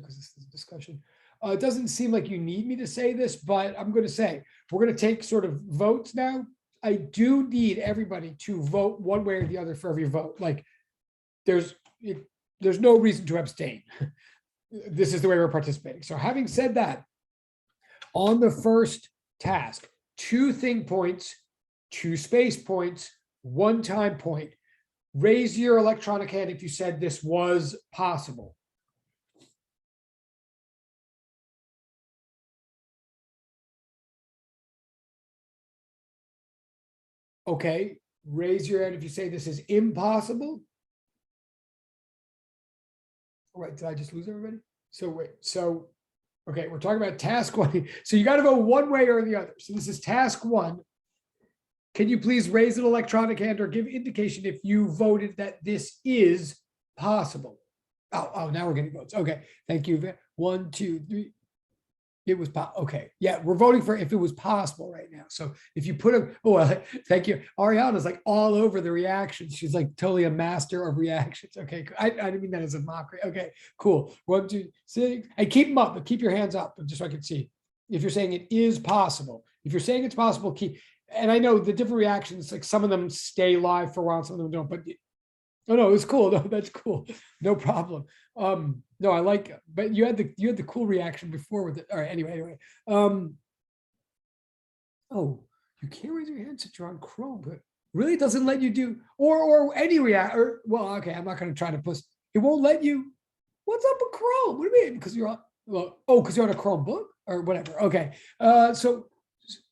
because this is a discussion. It doesn't seem like you need me to say this, but I'm going to say, we're going to take sort of votes now. I do need everybody to vote one way or the other for every vote. Like there's no reason to abstain. This is the way we're participating. So having said that, on the first task, 2 thing points, 2 space points, 1 time point. Raise your electronic hand if you said this was possible. Okay, raise your hand if you say this is impossible. All right, did I just lose everybody? So wait, okay, we're talking about task 1. So you got to vote one way or the other. So this is task 1. Can you please raise an electronic hand or give indication if you voted that this is possible? Oh, now we're getting votes. Okay, thank you. 1, 2, 3. It was okay. Yeah, we're voting for if it was possible right now. So if you put thank you. Ariana's like all over the reactions. She's like totally a master of reactions. Okay, I didn't mean that as a mockery. Okay, cool. 1, 2, 6. And keep them up, but keep your hands up just so I can see. If you're saying it is possible, if you're saying it's possible, keep. And I know the different reactions, like some of them stay live for a while, some of them don't, but oh no, it's cool. No, that's cool. No problem. No, I like it. But you had the cool reaction before with it. All right, anyway. Oh, you can't raise your hand since you're on Chrome, but really it doesn't let you do or any well, okay, I'm not gonna try to push. It won't let you. What's up with Chrome? What do you mean? Because you're on because you're on a Chromebook or whatever. Okay. So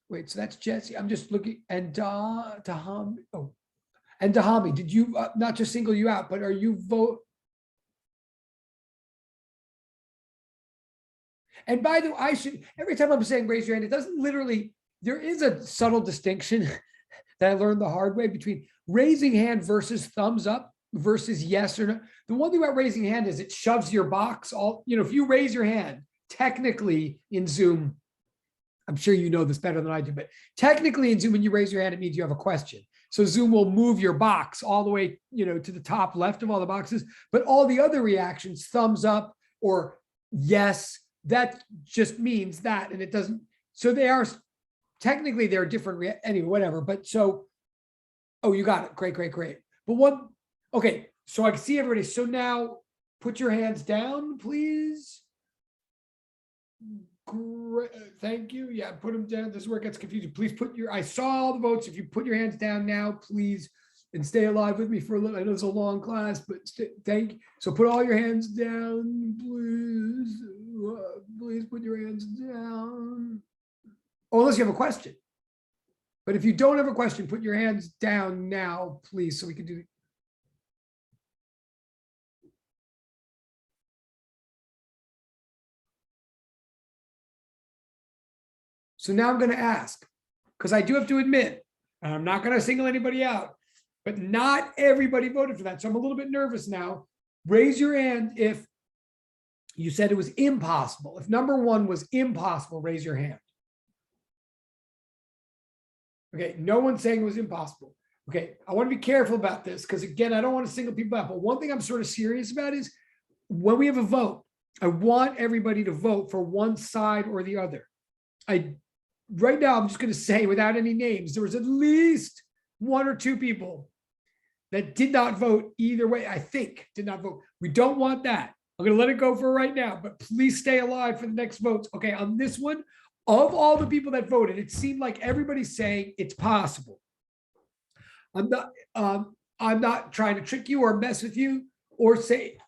wait, so that's Jesse. I'm just looking and Dahami. Oh, and Dahami, did you not just single you out, but are you vote? And by the way, I should every time I'm saying raise your hand, it doesn't literally. There is a subtle distinction that I learned the hard way between raising hand versus thumbs up versus yes or no. The one thing about raising hand is it shoves your box all. If you raise your hand, technically in Zoom. I'm sure you know this better than I do, but technically in Zoom, when you raise your hand, it means you have a question. So Zoom will move your box all the way, to the top left of all the boxes, but all the other reactions, thumbs up or yes, that just means that, and it doesn't. So they are technically they're different. Anyway, whatever. But so, oh, you got it. Great. But okay. So I can see everybody. So now put your hands down, please. Great, thank you. Yeah, put them down. This is where it gets confusing. Please I saw all the votes. If you put your hands down now, please, and stay alive with me for a little. I know it's a long class, but thank you. So put all your hands down, please. Please put your hands down. Oh, unless you have a question. But if you don't have a question, put your hands down now, please, so we can do it. So now I'm going to ask, because I do have to admit, and I'm not going to single anybody out, but not everybody voted for that. So I'm a little bit nervous now. Raise your hand if you said it was impossible. If number 1 was impossible, raise your hand. Okay, no one's saying it was impossible. Okay, I want to be careful about this because, again, I don't want to single people out. But one thing I'm sort of serious about is when we have a vote, I want everybody to vote for one side or the other. Right now, I'm just going to say without any names, there was at least 1 or 2 people that did not vote either way. I think did not vote. We don't want that. I'm going to let it go for right now, but please stay alive for the next votes. Okay, on this one, of all the people that voted, it seemed like everybody's saying it's possible. I'm not trying to trick you or mess with you or say,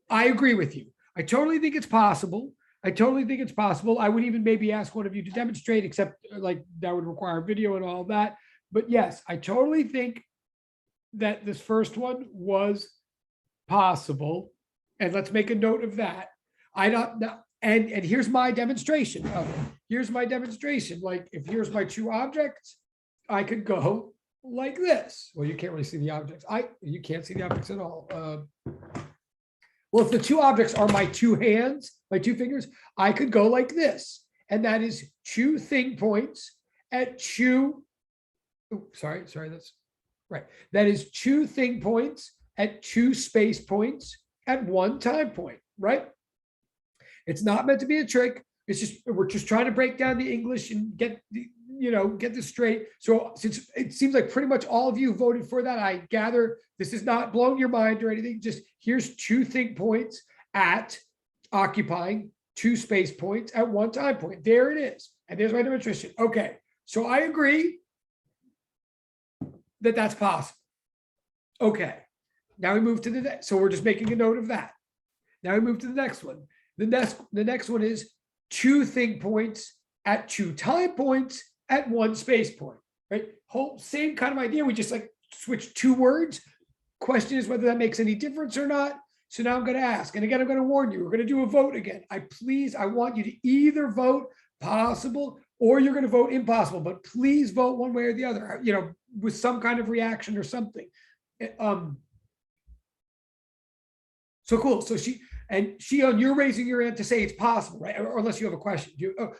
I agree with you. I totally think it's possible. I would even maybe ask one of you to demonstrate, except like that would require video and all that. But yes, I totally think that this first one was possible. And let's make a note of that. I don't know. And here's my demonstration. Like if here's my 2 objects, I could go like this. Well, you can't really see the objects. You can't see the objects at all. Well, if the 2 objects are my 2 hands, my 2 fingers, I could go like this. And that is 2 thing points at 2. Sorry, that's right. That is 2 thing points at 2 space points at 1 time point, right? It's not meant to be a trick. It's just, we're just trying to break down the English and get this straight. So since it seems like pretty much all of you voted for that, I gather this is not blowing your mind or anything. Just here's 2 think points at occupying 2 space points at 1 time point. There it is. And there's my demonstration. Okay. So I agree that that's possible. Okay. Now we move to the next. So we're just making a note of that. Now we move to the next one. The next one is 2 think points at 2 time points at 1 space point, right? Whole same kind of idea. We just like switch 2 words. Question is whether that makes any difference or not. So now I'm going to ask, and again, I'm going to warn you, we're going to do a vote again. I want you to either vote possible or you're going to vote impossible, but please vote one way or the other, with some kind of reaction or something. So cool. So Shion, you're raising your hand to say it's possible, right? Or unless you have a question.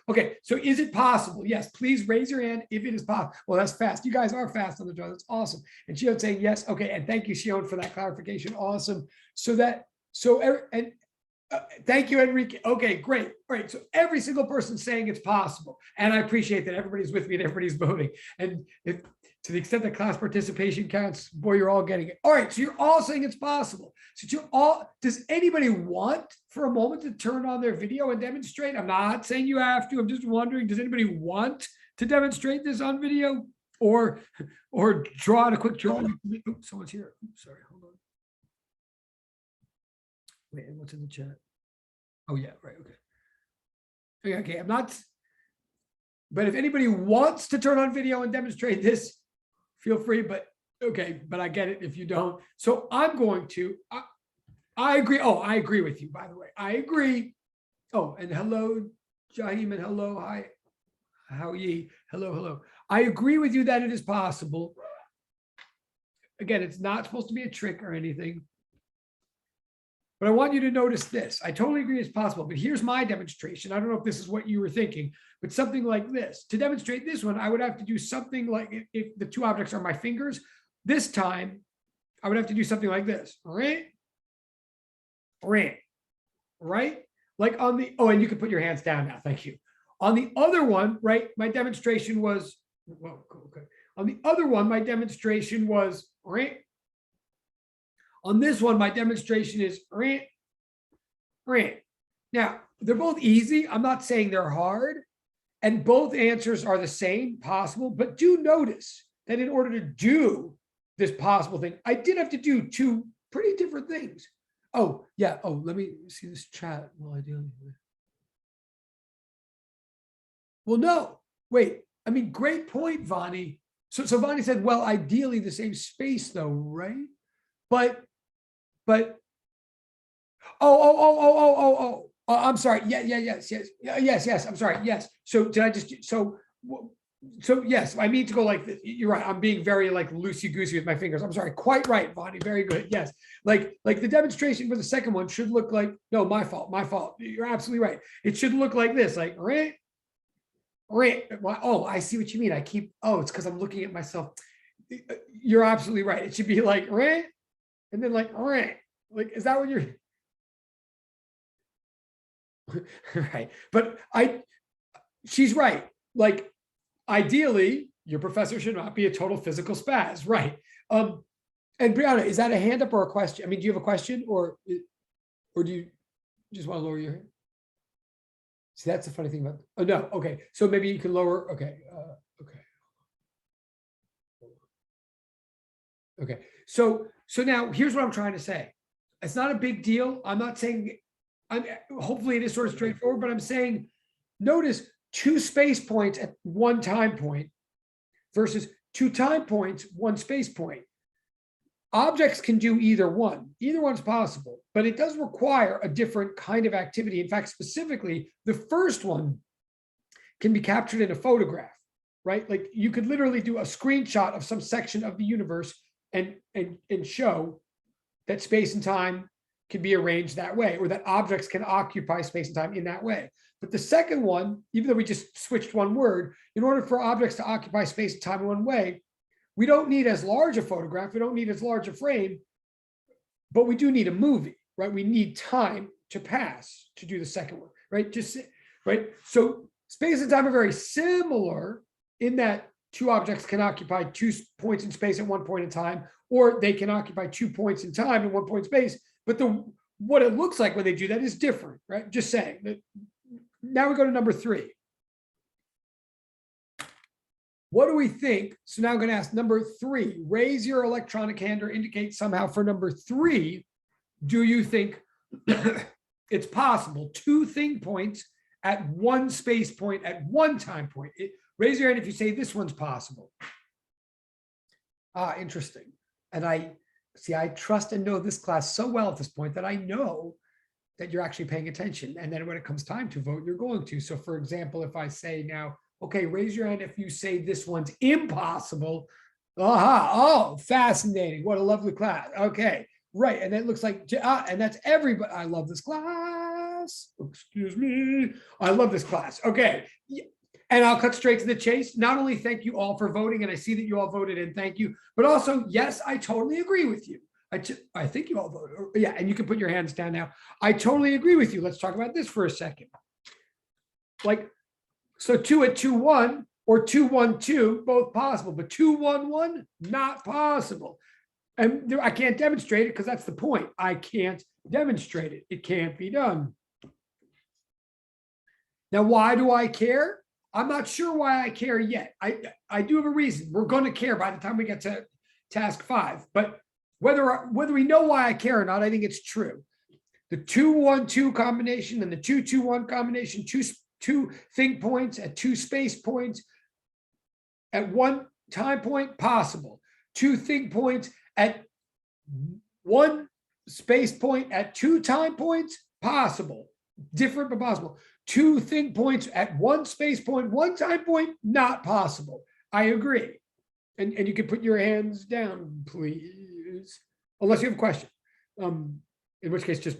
Okay. So is it possible? Yes, please raise your hand if it is possible. Well, that's fast. You guys are fast on the draw. That's awesome. And Shion saying yes. Okay. And thank you, Shion, for that clarification. Awesome. Thank you, Enrique. Okay, great. All right. So every single person saying it's possible. And I appreciate that everybody's with me and everybody's voting. And to the extent that class participation counts, boy, you're all getting it. All right. So you're all saying it's possible. So does anybody want for a moment to turn on their video and demonstrate? I'm not saying you have to. I'm just wondering, does anybody want to demonstrate this on video or draw out a quick drawing? Oops, someone's here. Oops, sorry, hold on. Wait, what's in the chat? Oh yeah, right, okay. Okay, but if anybody wants to turn on video and demonstrate this, feel free, but I get it if you don't. So I'm going to, I agree. Oh, I agree with you, by the way. I agree. Oh, and hello, Jahim, and hello, hi, how ye? Hello. I agree with you that it is possible. Again, it's not supposed to be a trick or anything. But I want you to notice this. I totally agree it's possible, but here's my demonstration. I don't know if this is what you were thinking, but something like this. To demonstrate this one, I would have to do something like, if the 2 objects are my fingers, this time I would have to do something like this. Right? Like on the, and you can put your hands down now. Thank you. On the other one, right, my demonstration was, well, okay. On the other one, my demonstration was, right? On this one, my demonstration is rant. Now, they're both easy. I'm not saying they're hard. And both answers are the same, possible. But do notice that in order to do this possible thing, I did have to do 2 pretty different things. Oh, yeah. Oh, let me see this chat while I deal with it. Well, no. Wait. I mean, great point, Vani. So Vani said, well, ideally the same space, though, right? But I'm sorry. Yes. I'm sorry. Yes. So did I just so yes, I mean to go like this. You're right. I'm being very like loosey goosey with my fingers. I'm sorry. Quite right, Bonnie. Very good. Yes. Like the demonstration for the second one should look like, no, my fault. You're absolutely right. It should look like this, like right. Oh, I see what you mean. It's because I'm looking at myself. You're absolutely right. It should be like right. And then like is that what you're right? But she's right. Like ideally, your professor should not be a total physical spaz, right? And Brianna, is that a hand up or a question? I mean, do you have a question or do you just want to lower your hand? See, that's the funny thing about. Oh no, okay. So maybe you can lower. Okay, okay. So now here's what I'm trying to say. It's not a big deal. I'm not saying. Hopefully it is sort of straightforward, but I'm saying, notice 2 space points at 1 time point versus 2 time points, 1 space point. Objects can do either one. Either one's possible, but it does require a different kind of activity. In fact, specifically, the first one can be captured in a photograph, right? Like you could literally do a screenshot of some section of the universe and show that space and time can be arranged that way, or that objects can occupy space and time in that way. But the second one, even though we just switched one word, in order for objects to occupy space and time in one way, we don't need as large a photograph, we don't need as large a frame, but we do need a movie, right? We need time to pass to do the second one, right? Right. So space and time are very similar in that two objects can occupy 2 points in space at one point in time, or they can occupy 2 points in time and 1 point in space. But what it looks like when they do that is different, right? Just saying that. Now we go to number 3. What do we think? So now I'm going to ask number 3. Raise your electronic hand or indicate somehow for number 3. Do you think it's possible 2 thing points at 1 space point at 1 time point? Raise your hand if you say this one's possible. Interesting. And I trust and know this class so well at this point that I know that you're actually paying attention. And then when it comes time to vote, you're going to. So for example, if I say now, okay, raise your hand if you say this one's impossible. Aha, oh, fascinating. What a lovely class. Okay, right. And it looks like, and that's everybody. I love this class. Excuse me. I love this class. Okay. And I'll cut straight to the chase. Not only thank you all for voting, and I see that you all voted and thank you, but also, yes, I totally agree with you. I think you all voted. Yeah, and you can put your hands down now. I totally agree with you. Let's talk about this for a second. Like, so 2 at 2-1 or 2-1-2, both possible, but 2-1-1, not possible. And I can't demonstrate it because that's the point. I can't demonstrate it. It can't be done. Now, why do I care? I'm not sure why I care yet. I do have a reason. We're going to care by the time we get to task 5. But whether we know why I care or not, I think it's true. The 2-1-2 combination and the 2-2-1 combination, two thing points at 2 space points at 1 time point, possible. 2 thing points at 1 space point at 2 time points, possible. Different but possible. 2 thing points at 1 space point, 1 time point, not possible. I agree. And you can put your hands down, please, unless you have a question. In which case, just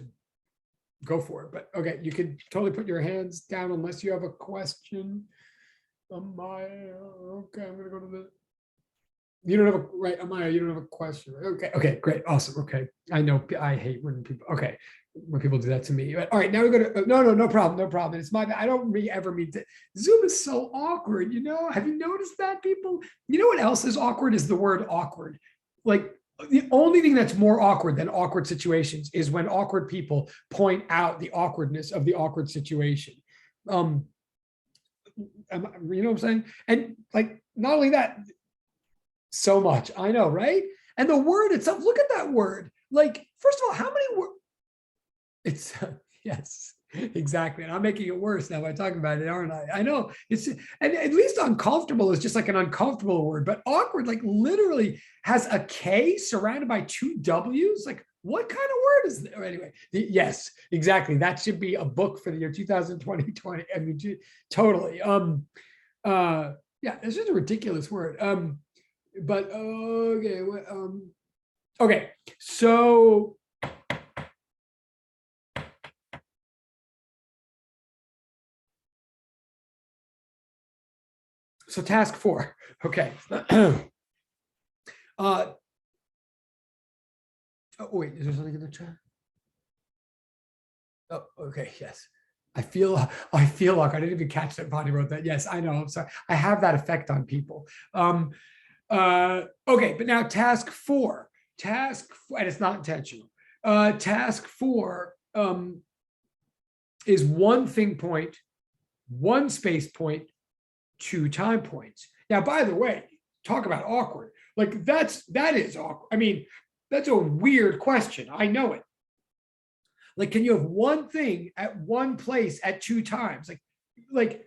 go for it. But okay, you can totally put your hands down unless you have a question. Amaya, okay, I'm gonna go to the. You don't have a right, Amaya. You don't have a question. Okay, great, awesome. Okay, I know I hate when people. Okay, when people do that to me. All right, now we're gonna. No problem. It's my. I don't ever mean to. Zoom is so awkward. You know, have you noticed that, people? You know what else is awkward is the word awkward. Like, the only thing that's more awkward than awkward situations is when awkward people point out the awkwardness of the awkward situation. You know what I'm saying? And like, not only that, so much, I know, right? And the word itself, look at that word. Like, first of all, how many words? It's, yes, exactly. And I'm making it worse now by talking about it, aren't I? I know it's, and at least uncomfortable is just like an uncomfortable word, but awkward, like literally has a K surrounded by 2 W's. Like, what kind of word is there? Anyway, yes, exactly. That should be a book for the year 2020. I mean, totally. Yeah, it's just a ridiculous word. But okay, okay, so task 4. Okay. Oh wait, is there something in the chat? Oh, okay, yes. I feel like I didn't even catch that Bonnie wrote that. Yes, I know. I'm sorry. I have that effect on people. Okay, but now task 4, and it's not intentional. Task 4 is 1 thing point, 1 space point, 2 time points. Now, by the way, talk about awkward. Like, that is awkward. I mean, that's a weird question. I know it. Like, can you have 1 thing at 1 place at 2 times? Like,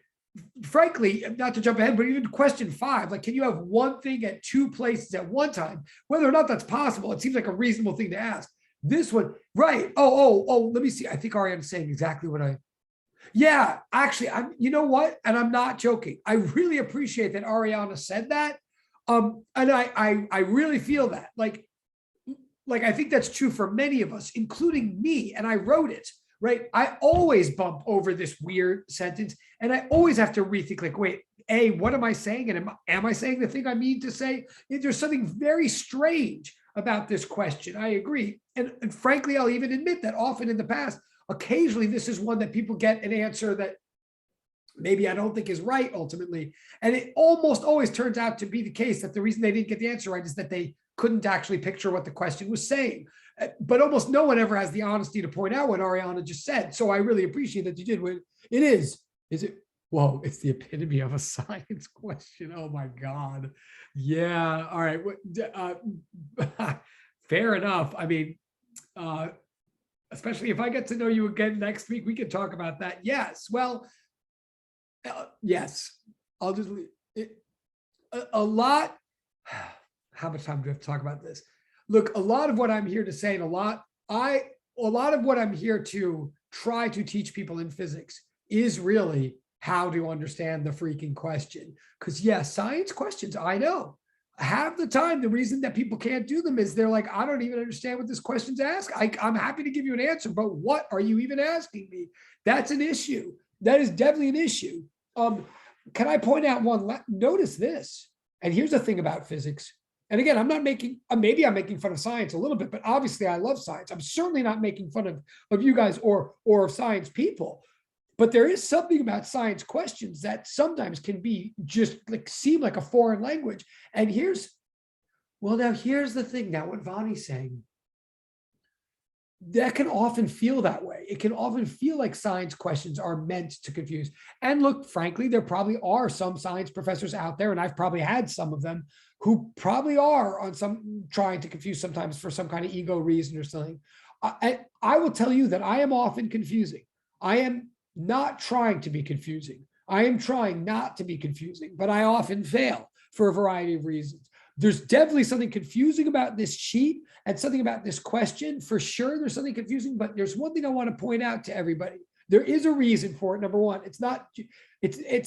frankly, not to jump ahead, but even question 5, like, can you have 1 thing at 2 places at 1 time? Whether or not that's possible, it seems like a reasonable thing to ask. This one, right? Oh, let me see. I think Ariana's saying exactly what yeah, actually, you know what? And I'm not joking. I really appreciate that Ariana said that. And I really feel that. Like, I think that's true for many of us, including me. And I wrote it. Right? I always bump over this weird sentence, and I always have to rethink, like, wait, A, what am I saying? And am I saying the thing I mean to say? There's something very strange about this question. I agree. And frankly, I'll even admit that often in the past, occasionally this is one that people get an answer that maybe I don't think is right ultimately. And it almost always turns out to be the case that the reason they didn't get the answer right is that they couldn't actually picture what the question was saying. But almost no one ever has the honesty to point out what Ariana just said. So I really appreciate that you did. It is it? Whoa, it's the epitome of a science question. Oh my God. Yeah. All right. Fair enough. I mean, especially if I get to know you again next week, we can talk about that. Yes. Well, yes. I'll just a lot. How much time do we have to talk about this? Look, a lot of what I'm here to say, and a lot of what I'm here to try to teach people in physics is really how to understand the freaking question. Because yes, science questions, I know. Half the time, the reason that people can't do them is they're like, I don't even understand what this question's asking. I'm happy to give you an answer, but what are you even asking me? That's an issue. That is definitely an issue. Can I point out one? Notice this. And here's the thing about physics. And again, I'm not making, maybe I'm making fun of science a little bit, but obviously I love science. I'm certainly not making fun of you guys or of science people. But there is something about science questions that sometimes can be just like seem like a foreign language. And here's the thing. Now, what Vani's saying, that can often feel that way. It can often feel like science questions are meant to confuse. And look, frankly, there probably are some science professors out there, and I've probably had some of them who probably are on some trying to confuse sometimes for some kind of ego reason or something. I will tell you that I am often confusing. I am not trying to be confusing. I am trying not to be confusing, but I often fail for a variety of reasons. There's definitely something confusing about this sheet and something about this question. For sure, there's something confusing, but there's one thing I want to point out to everybody. There is a reason for it. Number one, it's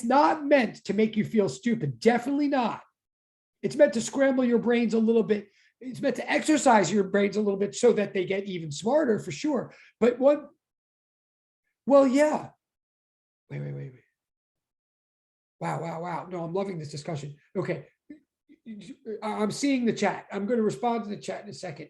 not meant to make you feel stupid. Definitely not. It's meant to scramble your brains a little bit. It's meant to exercise your brains a little bit so that they get even smarter, for sure. But yeah. Wait. Wow. No, I'm loving this discussion. Okay. I'm seeing the chat. I'm going to respond to the chat in a second.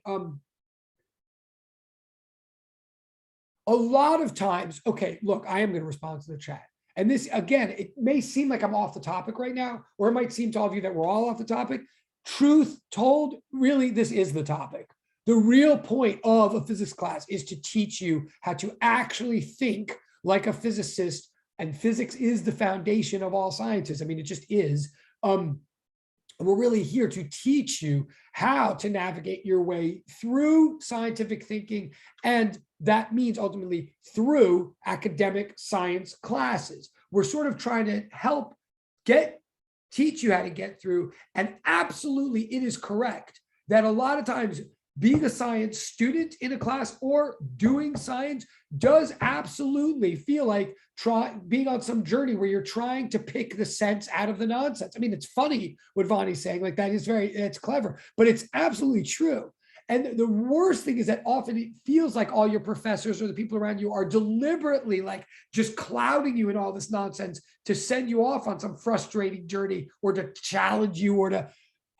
A lot of times, okay, look, I am going to respond to the chat. And this, again, it may seem like I'm off the topic right now, or it might seem to all of you that we're all off the topic. Truth told, really, this is the topic. The real point of a physics class is to teach you how to actually think like a physicist, and physics is the foundation of all sciences. I mean, it just is. We're really here to teach you how to navigate your way through scientific thinking, and that means ultimately through academic science classes. We're sort of trying to help teach you how to get through, and absolutely it is correct that a lot of times being a science student in a class or doing science does absolutely feel like being on some journey where you're trying to pick the sense out of the nonsense. I mean, it's funny what Vani's saying, like that is it's clever, but it's absolutely true. And the worst thing is that often it feels like all your professors or the people around you are deliberately like just clouding you in all this nonsense to send you off on some frustrating journey or to challenge you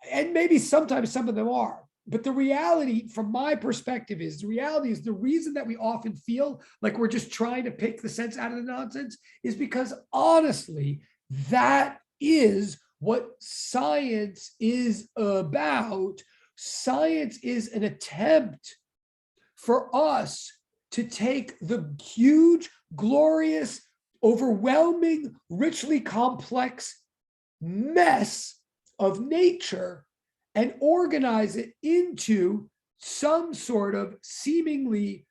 and maybe sometimes some of them are. But the reality, from my perspective, is the reason that we often feel like we're just trying to pick the sense out of the nonsense is because honestly, that is what science is about. Science is an attempt for us to take the huge, glorious, overwhelming, richly complex mess of nature and organize it into some sort of seemingly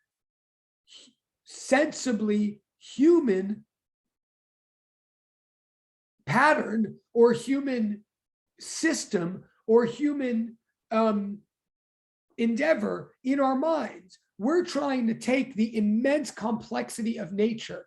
sensibly human pattern or human system or human endeavor in our minds. We're trying to take the immense complexity of nature,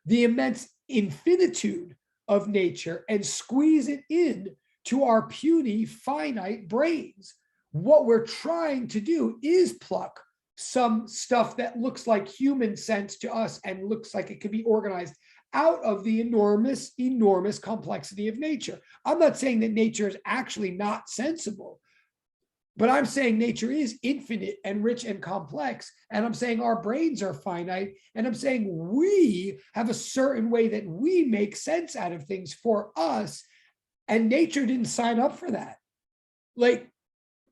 the immense infinitude of nature, and squeeze it in to our puny, finite brains. What we're trying to do is pluck some stuff that looks like human sense to us and looks like it could be organized out of the enormous, enormous complexity of nature. I'm not saying that nature is actually not sensible. But I'm saying nature is infinite and rich and complex. And I'm saying our brains are finite. And I'm saying we have a certain way that we make sense out of things for us. And nature didn't sign up for that. Like,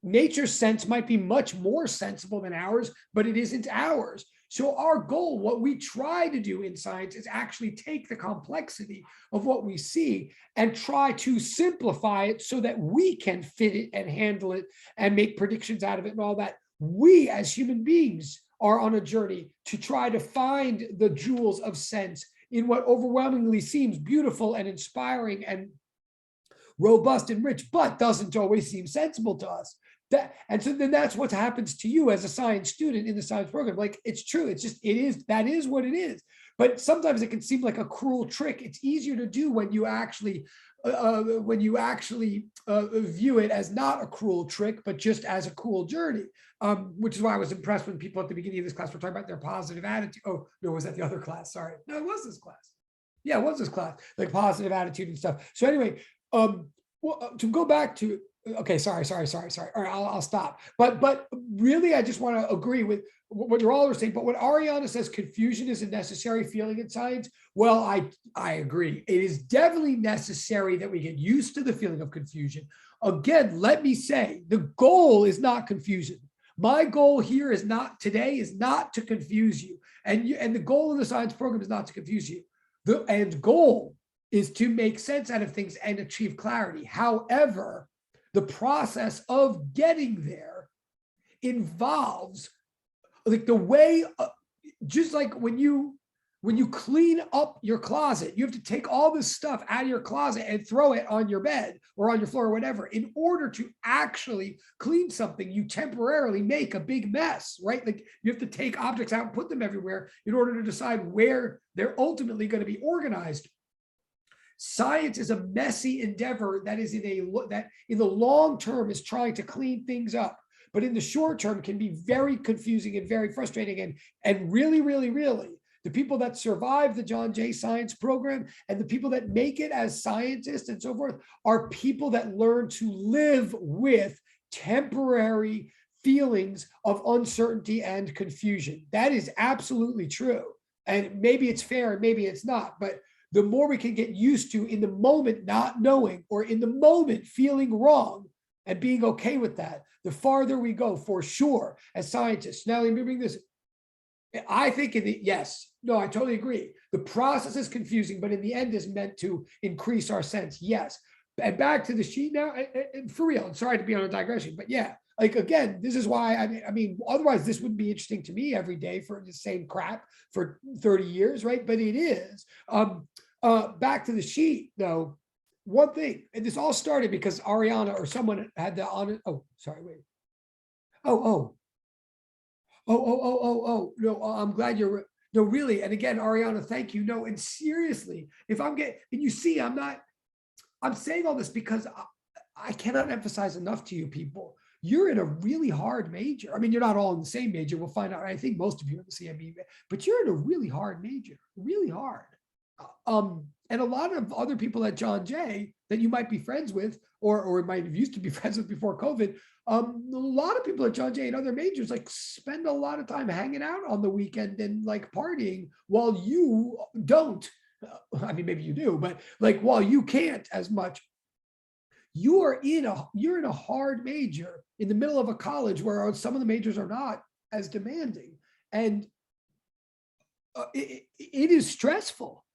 nature's sense might be much more sensible than ours, but it isn't ours. So our goal, what we try to do in science, is actually take the complexity of what we see and try to simplify it so that we can fit it and handle it and make predictions out of it and all that. We as human beings are on a journey to try to find the jewels of sense in what overwhelmingly seems beautiful and inspiring and robust and rich, but doesn't always seem sensible to us. And so then that's what happens to you as a science student in the science program. Like, it's true. It's just, that is what it is. But sometimes it can seem like a cruel trick. It's easier to do when you actually view it as not a cruel trick, but just as a cool journey. Which is why I was impressed when people at the beginning of this class were talking about their positive attitude. Oh, no, was that the other class? Sorry. No, it was this class. Yeah, it was this class, like positive attitude and stuff. So anyway, well, to go back to, okay, sorry. All right, I'll stop. But really, I just want to agree with what you're all saying. But when Ariana says confusion is a necessary feeling in science, well, I agree. It is definitely necessary that we get used to the feeling of confusion. Again, let me say, the goal is not confusion. My goal here is not to confuse you. And the goal of the science program is not to confuse you. The end goal is to make sense out of things and achieve clarity. However, the process of getting there involves, like, the way, just like when you clean up your closet, you have to take all this stuff out of your closet and throw it on your bed or on your floor or whatever. In order to actually clean something, you temporarily make a big mess, right? Like, you have to take objects out and put them everywhere in order to decide where they're ultimately going to be organized. Science is a messy endeavor that is that in the long term is trying to clean things up, but in the short term can be very confusing and very frustrating. And really, the people that survive the John Jay Science program and the people that make it as scientists and so forth are people that learn to live with temporary feelings of uncertainty and confusion. That is absolutely true. And maybe it's fair and maybe it's not, but the more we can get used to in the moment not knowing, or in the moment feeling wrong and being okay with that, the farther we go, for sure, as scientists. Now, let me bring this. I think I totally agree. The process is confusing, but in the end is meant to increase our sense. Yes. And back to the sheet now, and for real, I'm sorry to be on a digression, but yeah, like, again, this is why, I mean, otherwise this wouldn't be interesting to me every day for the same crap for 30 years, right? But it is. Back to the sheet, though, one thing, and this all started because Ariana or someone had the honor. Oh, sorry, wait. Oh, no, I'm glad you're, no, really. And again, Ariana, thank you. No, and seriously, if I'm getting, and you see, I'm saying all this because I cannot emphasize enough to you people. You're in a really hard major. I mean, you're not all in the same major. We'll find out. I think most of you are in the CME, but you're in a really hard major, really hard. And a lot of other people at John Jay that you might be friends with, or might have used to be friends with before COVID, a lot of people at John Jay and other majors like spend a lot of time hanging out on the weekend and like partying, while you don't. I mean, maybe you do, but like, while you can't as much. You're in a hard major in the middle of a college where some of the majors are not as demanding, and it is stressful.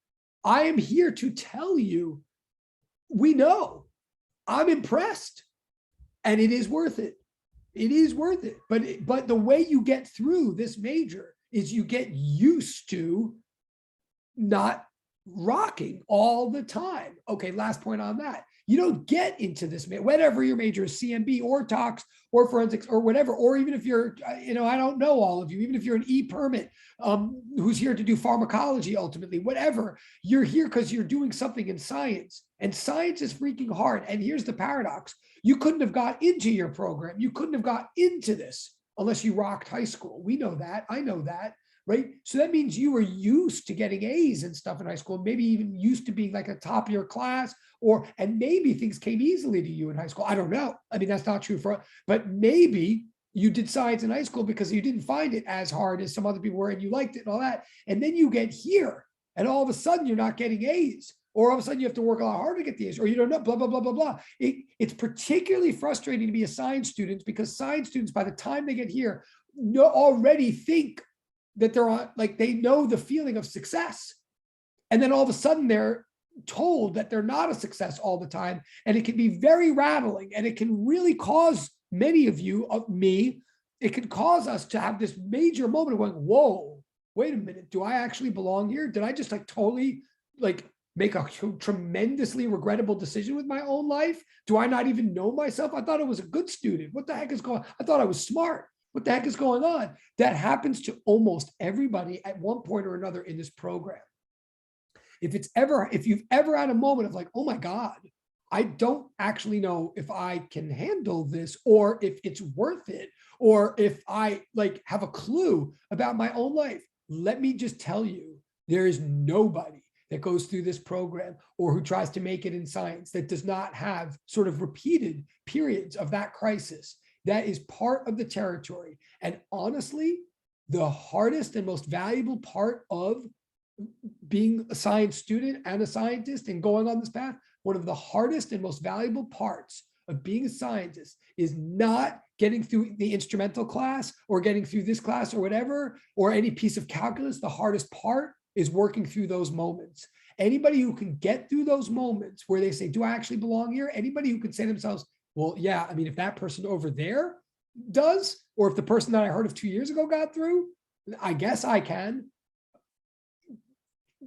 I am here to tell you, we know. I'm impressed, and it is worth it. It is worth it. But the way you get through this major is you get used to not rocking all the time. Okay, last point on that. You don't get into this, whatever your major is, CMB or tox or forensics or whatever, or even if you're, I don't know all of you, even if you're an e-permit who's here to do pharmacology, ultimately, whatever, you're here because you're doing something in science, and science is freaking hard. And here's the paradox. You couldn't have got into your program. You couldn't have got into this unless you rocked high school. We know that. I know that. right? So that means you were used to getting A's and stuff in high school, maybe even used to being like a top of your class, and maybe things came easily to you in high school. I don't know. I mean, that's not true but maybe you did science in high school because you didn't find it as hard as some other people were and you liked it and all that. And then you get here and all of a sudden you're not getting A's, or all of a sudden you have to work a lot harder to get the A's, or you don't know, blah, blah, blah, blah, blah. It's particularly frustrating to be a science student because science students, by the time they get here, already think that they're on, like they know the feeling of success. And then all of a sudden they're told that they're not a success all the time. And it can be very rattling, and it can really cause many of you, it can cause us to have this major moment of going, whoa, wait a minute, do I actually belong here? Did I just like totally like make a tremendously regrettable decision with my own life? Do I not even know myself? I thought I was a good student. What the heck is going on? I thought I was smart. What the heck is going on? That happens to almost everybody at one point or another in this program. If you've ever had a moment of like, oh my God, I don't actually know if I can handle this, or if it's worth it, or if I like have a clue about my own life, let me just tell you, there is nobody that goes through this program or who tries to make it in science that does not have sort of repeated periods of that crisis. That is part of the territory. And honestly, the hardest and most valuable part of being a science student and a scientist and going on this path, one of the hardest and most valuable parts of being a scientist is not getting through the instrumental class or getting through this class or whatever, or any piece of calculus. The hardest part is working through those moments. Anybody who can get through those moments where they say, do I actually belong here? Anybody who can say to themselves, well, yeah, I mean, if that person over there does, or if the person that I heard of 2 years ago got through, I guess I can.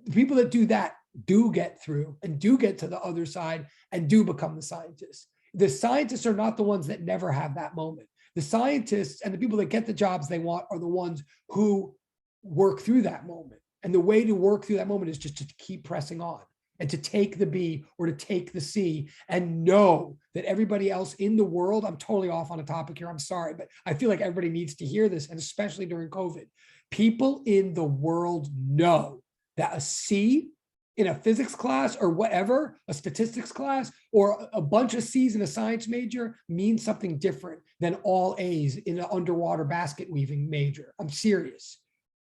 The people that do that do get through and do get to the other side and do become the scientists. The scientists are not the ones that never have that moment. The scientists and the people that get the jobs they want are the ones who work through that moment. And the way to work through that moment is just to keep pressing on and to take the B or to take the C and know that everybody else in the world, I'm totally off on a topic here, I'm sorry, but I feel like everybody needs to hear this, and especially during COVID. People in the world know that a C in a physics class or whatever, a statistics class, or a bunch of C's in a science major means something different than all A's in an underwater basket weaving major. I'm serious.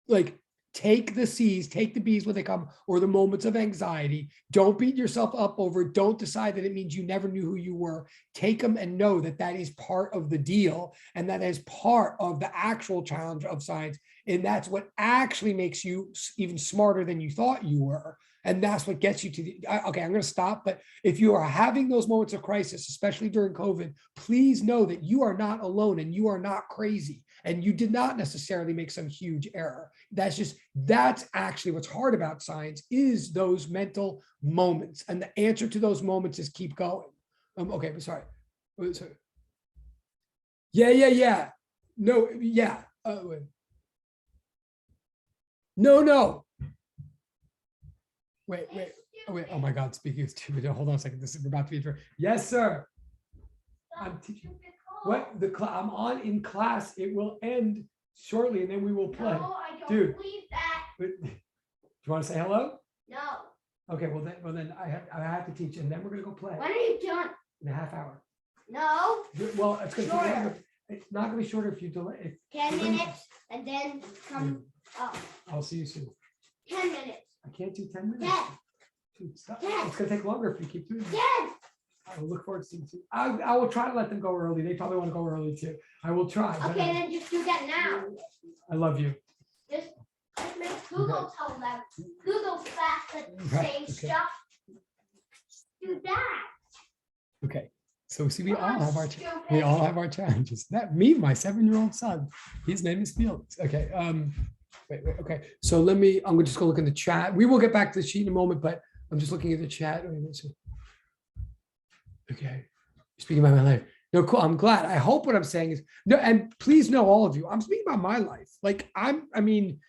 Like, take the C's, take the B's when they come, or the moments of anxiety. Don't beat yourself up over it. Don't decide that it means you never knew who you were. Take them and know that that is part of the deal, and that is part of the actual challenge of science. And that's what actually makes you even smarter than you thought you were. And that's what gets you to the, okay, I'm going to stop. But if you are having those moments of crisis, especially during COVID, please know that you are not alone and you are not crazy. And you did not necessarily make some huge error. That's actually what's hard about science, is those mental moments. And the answer to those moments is keep going. Okay, but sorry. Yeah. No, yeah. No. Wait. Oh my God, speaking of stupid. Hold on a second. This is about to be interrupted. Yes, sir. I'm teaching. What? I'm on in class. It will end shortly, and then we will play. No, I don't Dude, believe that. do you want to say hello? No. Okay, well then I have to teach, and then we're gonna go play When are you done? in a half hour. No. Well, it's gonna take Shorter. longer. It's not gonna be shorter if you delay. 10 minutes, and then come up. I'll see you soon. 10 minutes. I can't do 10 minutes. 10. Dude, stop. 10. It's gonna take longer if you keep doing it. 10. I will look forward to seeing you. I will try to let them go early. They probably want to go early too. I will try. but Okay, then just do that now. I love you. Just make Google tell them. Google fast the Right, same okay. stuff. Do that. Okay. So see, we all have our Stupid. challenges. That me, my 7-year-old son, his name is Felix. Okay. Wait. Okay. So I'm gonna just go look in the chat. We will get back to the sheet in a moment, but I'm just looking at the chat. Okay. Speaking about my life. No, cool. I'm glad. I hope what I'm saying is no, and please know, all of you, I'm speaking about my life. Like I mean,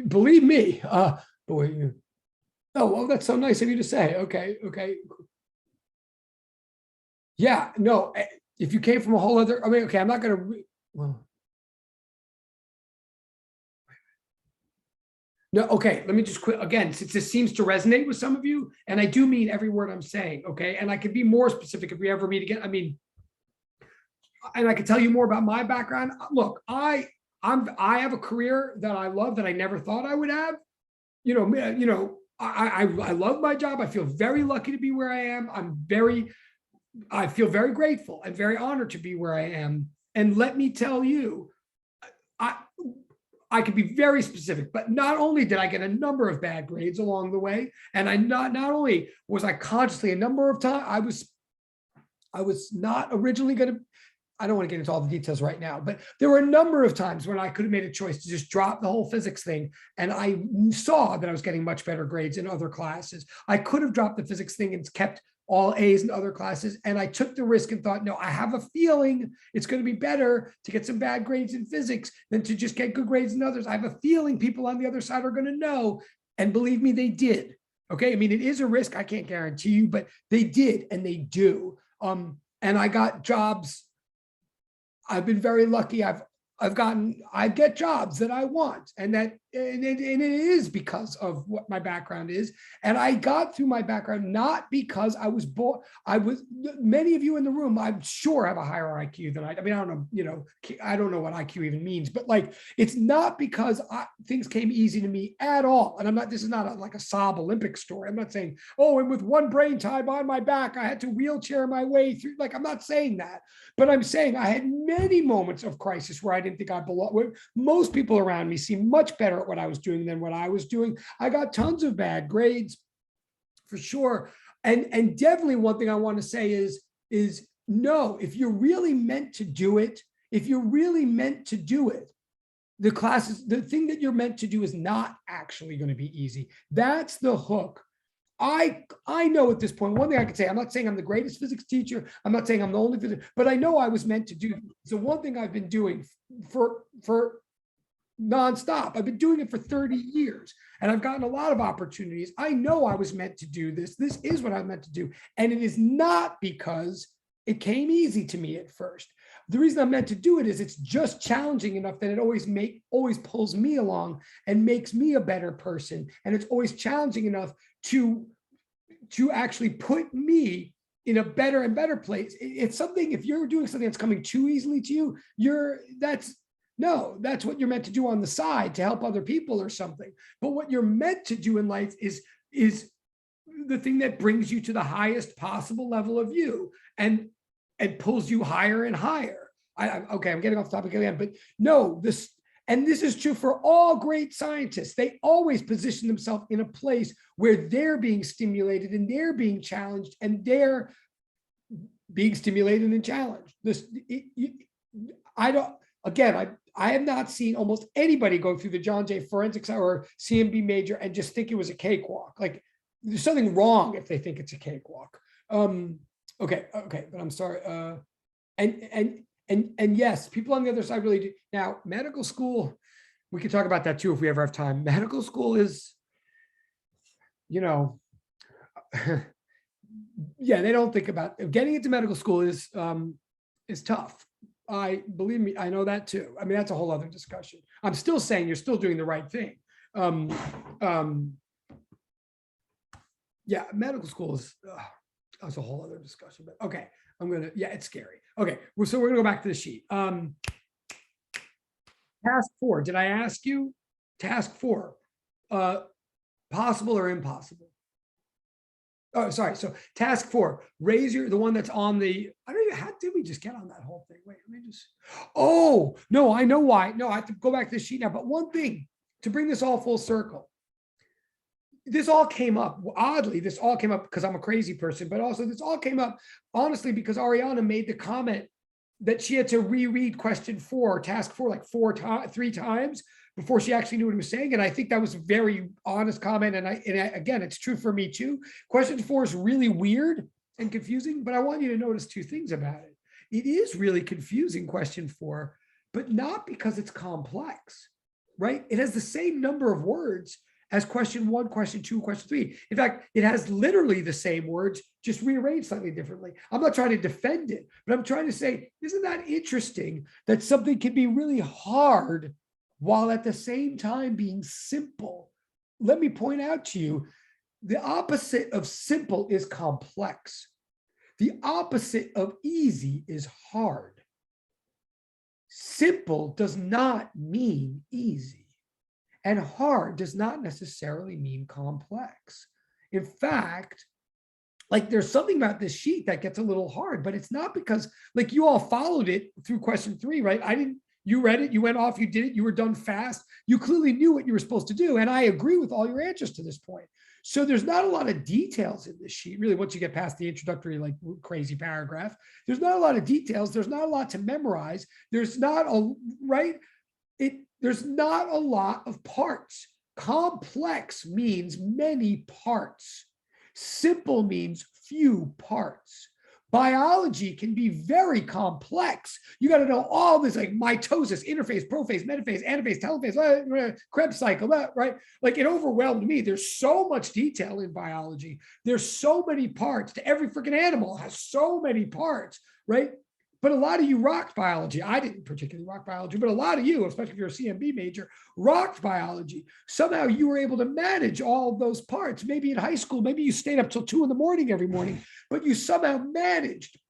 believe me. Oh, well, that's so nice of you to say. Okay. Yeah, no, if you came from a whole other, okay, I'm not gonna, well. No, okay, let me just quit again, since this seems to resonate with some of you, and I do mean every word I'm saying, okay? And I could be more specific if we ever meet again. I mean, and I could tell you more about my background. Look, I have a career that I love that I never thought I would have. I love my job. I feel very lucky to be where I am. I feel very grateful and very honored to be where I am. And let me tell you, I I could be very specific, but not only did I get a number of bad grades along the way, and I not only was I consciously a number of times, I was not originally going to, I don't want to get into all the details right now, but there were a number of times when I could have made a choice to just drop the whole physics thing. And I saw that I was getting much better grades in other classes. I could have dropped the physics thing and kept all A's in other classes. And I took the risk and thought, no, I have a feeling it's going to be better to get some bad grades in physics than to just get good grades in others. I have a feeling people on the other side are going to know. And believe me, they did. Okay. I mean, it is a risk. I can't guarantee you, but they did, and they do. And I got jobs. I've been very lucky. I get jobs that I want, and it is because of what my background is. And I got through my background not because I was born. Many of you in the room, I'm sure, have a higher IQ than I mean, I don't know, I don't know what IQ even means, but like, it's not because things came easy to me at all. And this is not like a sob Olympic story. I'm not saying, oh, and with one brain tie on my back, I had to wheelchair my way through. Like, I'm not saying that, but I'm saying I had many moments of crisis where I didn't think I belonged. Most people around me seem much better at what I was doing than what I was doing. I got tons of bad grades, for sure. And definitely one thing I want to say is no, if you're really meant to do it, the classes, the thing that you're meant to do is not actually going to be easy. That's the hook. I know at this point, one thing I could say, I'm not saying I'm the greatest physics teacher. I'm not saying I'm the only physics, but I know I was meant to do. So one thing I've been doing for nonstop, I've been doing it for 30 years, and I've gotten a lot of opportunities. I know I was meant to do this. This is what I'm meant to do. And it is not because it came easy to me at first. The reason I'm meant to do it is it's just challenging enough that it always pulls me along and makes me a better person. And it's always challenging enough to actually put me in a better and better place. It's something, if you're doing something that's coming too easily to you, that's what you're meant to do on the side to help other people or something. But what you're meant to do in life is the thing that brings you to the highest possible level of you and pulls you higher and higher. Okay, I'm getting off topic again, but no, this is true for all great scientists. They always position themselves in a place where they're being stimulated and they're being challenged and they're being stimulated and challenged. I have not seen almost anybody go through the John Jay forensics or CMB major and just think it was a cakewalk. Like, there's something wrong if they think it's a cakewalk. Okay, but I'm sorry. And yes, people on the other side really do. Now, medical school, we can talk about that too if we ever have time. Medical school is, yeah, they don't think about getting into medical school is tough. Believe me, I know that too. I mean, that's a whole other discussion. I'm still saying you're still doing the right thing. Yeah, medical school is that's a whole other discussion. But okay, it's scary. Okay, so we're gonna go back to the sheet. Task 4. Did I ask you? Task 4. Possible or impossible? Oh, sorry. So task 4, raise the one that's on the, I don't even, how did we just get on that whole thing? Wait, let me just, oh, no, I know why. No, I have to go back to the sheet now. But one thing, to bring this all full circle, this all came up, oddly, this all came up because I'm a crazy person, but also this all came up, honestly, because Ariana made the comment that she had to reread question 4, task 4, like 3 times before she actually knew what he was saying. And I think that was a very honest comment. And again, it's true for me too. Question 4 is really weird and confusing, but I want you to notice 2 things about it. It is really confusing, question 4, but not because it's complex, right? It has the same number of words as question 1, question 2, question 3. In fact, it has literally the same words, just rearranged slightly differently. I'm not trying to defend it, but I'm trying to say, isn't that interesting that something can be really hard while at the same time being simple? let me point out to you, the opposite of simple is complex. The opposite of easy is hard. Simple does not mean easy, and hard does not necessarily mean complex. In fact, like there's something about this sheet that gets a little hard, but it's not because like you all followed it through question 3, right? You read it, you went off, you did it, you were done fast. You clearly knew what you were supposed to do. And I agree with all your answers to this point. So there's not a lot of details in this sheet, really, once you get past the introductory, like crazy paragraph. There's not a lot of details. There's not a lot to memorize. There's not a, right? There's not a lot of parts. Complex means many parts. Simple means few parts. Biology can be very complex. You got to know all this, like mitosis, interphase, prophase, metaphase, anaphase, telophase, Krebs cycle, right? Like it overwhelmed me. There's so much detail in biology. There's so many parts. To every freaking animal has so many parts, right? But a lot of you rocked biology. I didn't particularly rock biology, but a lot of you, especially if you're a CMB major, rocked biology. Somehow you were able to manage all of those parts. Maybe in high school, maybe you stayed up till 2 a.m. every morning, but you somehow managed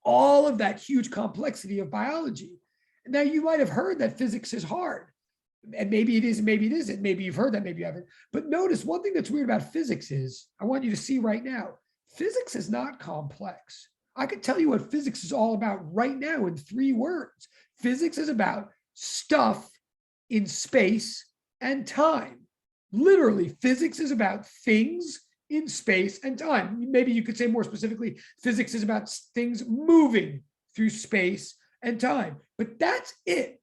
all of that huge complexity of biology. Now you might have heard that physics is hard. And maybe it is, maybe it isn't. Maybe you've heard that, maybe you haven't. But notice one thing that's weird about physics is, I want you to see right now, physics is not complex. I could tell you what physics is all about right now in 3 words. Physics is about stuff in space and time. Literally, physics is about things in space and time. Maybe you could say more specifically, physics is about things moving through space and time. But that's it.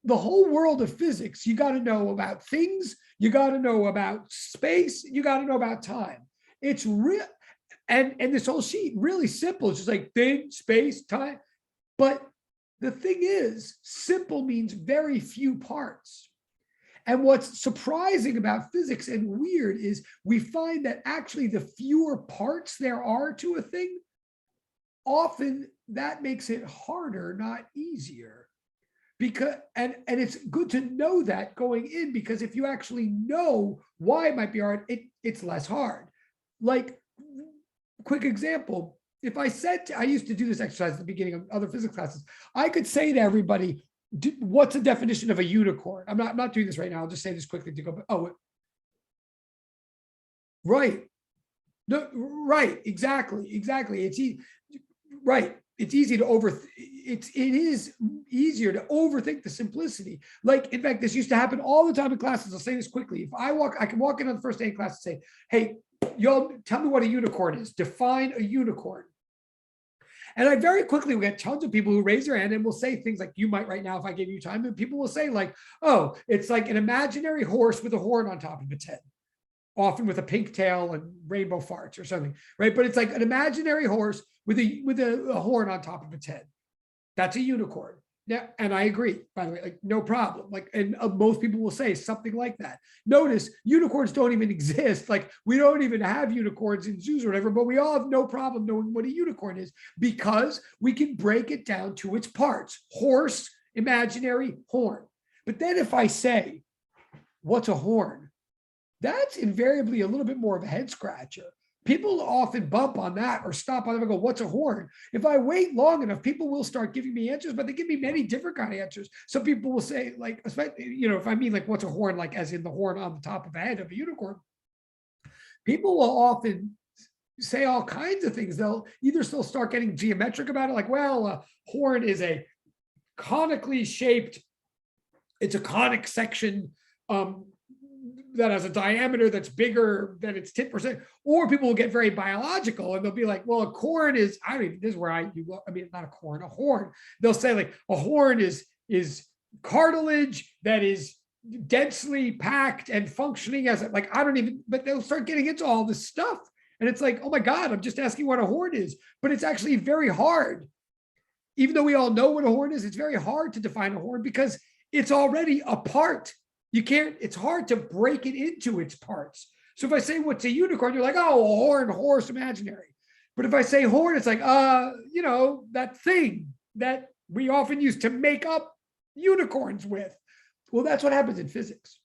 The whole world of physics, you got to know about things, you got to know about space, you got to know about time. It's real. And this whole sheet, really simple. It's just like thing, space, time. But the thing is, simple means very few parts. And what's surprising about physics and weird is we find that actually the fewer parts there are to a thing, often that makes it harder, not easier. Because and it's good to know that going in, because if you actually know why it might be hard, it's less hard. Like, quick example, if I said, I used to do this exercise at the beginning of other physics classes, I could say to everybody, what's the definition of a unicorn? I'm not doing this right now. I'll just say this quickly to go, oh, right. No, right, exactly. It's right. It's easy to it is easier to overthink the simplicity. Like, in fact, this used to happen all the time in classes. I'll say this quickly. If I can walk in on the first day in class and say, hey, y'all tell me what a unicorn is. Define a unicorn. And I very quickly will get tons of people who raise their hand and will say things like you might right now if I give you time. And people will say like, oh, it's like an imaginary horse with a horn on top of its head, often with a pink tail and rainbow farts or something, right? But it's like an imaginary horse with a horn on top of its head. That's a unicorn. Yeah, and I agree, by the way, like no problem. Like, and most people will say something like that. Notice unicorns don't even exist. Like, we don't even have unicorns in zoos or whatever, but we all have no problem knowing what a unicorn is because we can break it down to its parts: horse, imaginary, horn. But then if I say, what's a horn? That's invariably a little bit more of a head scratcher. People often bump on that or stop on them and go, what's a horn? If I wait long enough, people will start giving me answers, but they give me many different kind of answers. Some people will say, like, if I mean like what's a horn, like as in the horn on the top of a head of a unicorn, people will often say all kinds of things. They'll still start getting geometric about it. Like, well, a horn is a conically shaped, it's a conic section, that has a diameter that's bigger than its tip percent. Or people will get very biological and they'll be like, well, a corn is, this is where I mean, not a corn, a horn. They'll say like a horn is cartilage that is densely packed and functioning as like, but they'll start getting into all this stuff. And it's like, oh my God, I'm just asking what a horn is, but it's actually very hard. Even though we all know what a horn is, it's very hard to define a horn because it's already a part. You can't, it's hard to break it into its parts. So if I say what's a unicorn, you're like, oh, a horn, horse, imaginary. But if I say horn, it's like, that thing that we often use to make up unicorns with. Well, that's what happens in physics.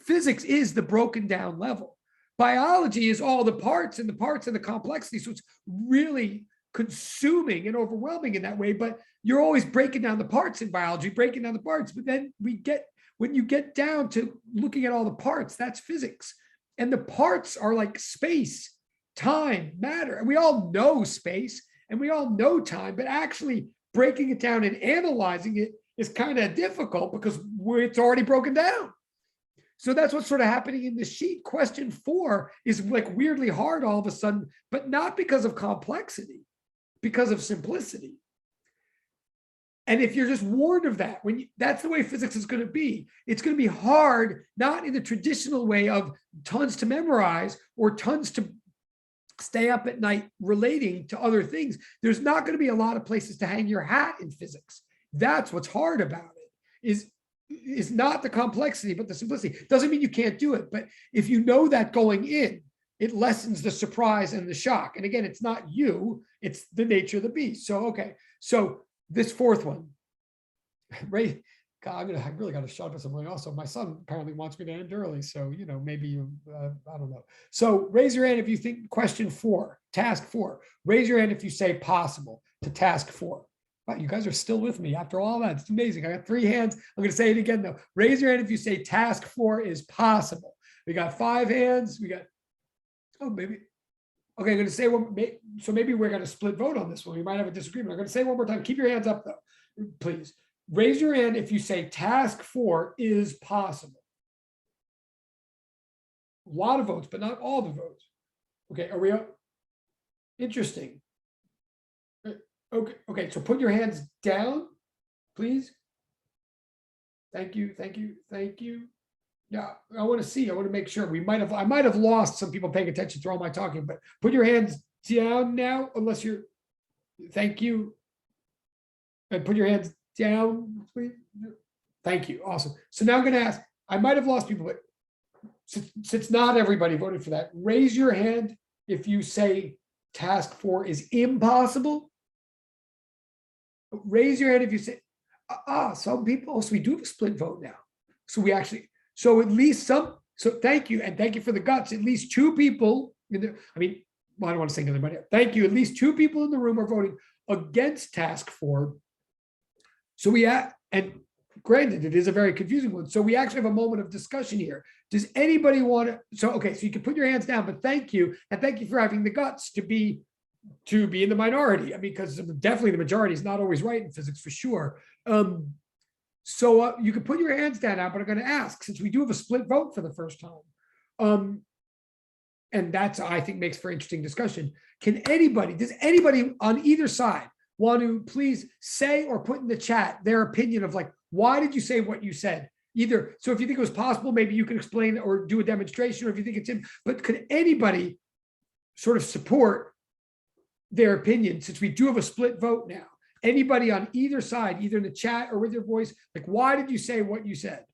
physics is the broken down level. Biology is all the parts and the complexity. So it's really consuming and overwhelming in that way, but you're always breaking down the parts in biology, breaking down the parts. But then when you get down to looking at all the parts, that's physics. And the parts are like space, time, matter. And we all know space and we all know time, but actually breaking it down and analyzing it is kind of difficult because it's already broken down. So that's what's sort of happening in the sheet. Question 4 is like weirdly hard all of a sudden, but not because of complexity, because of simplicity. And if you're just warned of that, that's the way physics is going to be. It's going to be hard, not in the traditional way of tons to memorize or tons to stay up at night relating to other things. There's not going to be a lot of places to hang your hat in physics. That's what's hard about it, is not the complexity, but the simplicity. Doesn't mean you can't do it, but if you know that going in, it lessens the surprise and the shock. And again, it's not you, it's the nature of the beast. So, okay. So this 4th one, right? God, I really got to shut up something. Also, my son apparently wants me to end early. So, maybe you, I don't know. So raise your hand if you think question 4, task 4. Raise your hand if you say possible to task 4. Wow, you guys are still with me after all that. It's amazing. I got 3 hands. I'm going to say it again, though. Raise your hand if you say task 4 is possible. We got 5 hands. We got, oh, maybe. Okay, I'm going to say one. So maybe we're going to split vote on this one. We might have a disagreement. I'm going to say one more time. Keep your hands up, though, please. Raise your hand if you say task 4 is possible. A lot of votes, but not all the votes. Okay, are we up? Interesting. Okay, so put your hands down, please. Thank you. Yeah, I want to make sure. I might have lost some people paying attention to all my talking, but put your hands down now, unless you're, thank you. And put your hands down, please. Thank you, awesome. So now I'm going to ask, I might have lost people, but since not everybody voted for that, raise your hand if you say task 4 is impossible. Raise your hand if you say, some people, so we do have a split vote now. So we actually, so at least some, so thank you. And thank you for the guts. At least 2 people in the, I don't want to say anybody. Thank you. At least 2 people in the room are voting against task 4. So and granted, it is a very confusing one. So we actually have a moment of discussion here. Does anybody want to, so you can put your hands down, but thank you. And thank you for having the guts to be in the minority. Because definitely the majority is not always right in physics for sure. So you can put your hands down now, but I'm going to ask, since we do have a split vote for the first time, and that's, I think, makes for interesting discussion. Does anybody on either side want to please say or put in the chat their opinion of why did you say what you said? Either, so if you think it was possible, maybe you can explain or do a demonstration, or if you think it's but could anybody sort of support their opinion, since we do have a split vote now? Anybody on either side, either in the chat or with your voice, why did you say what you said?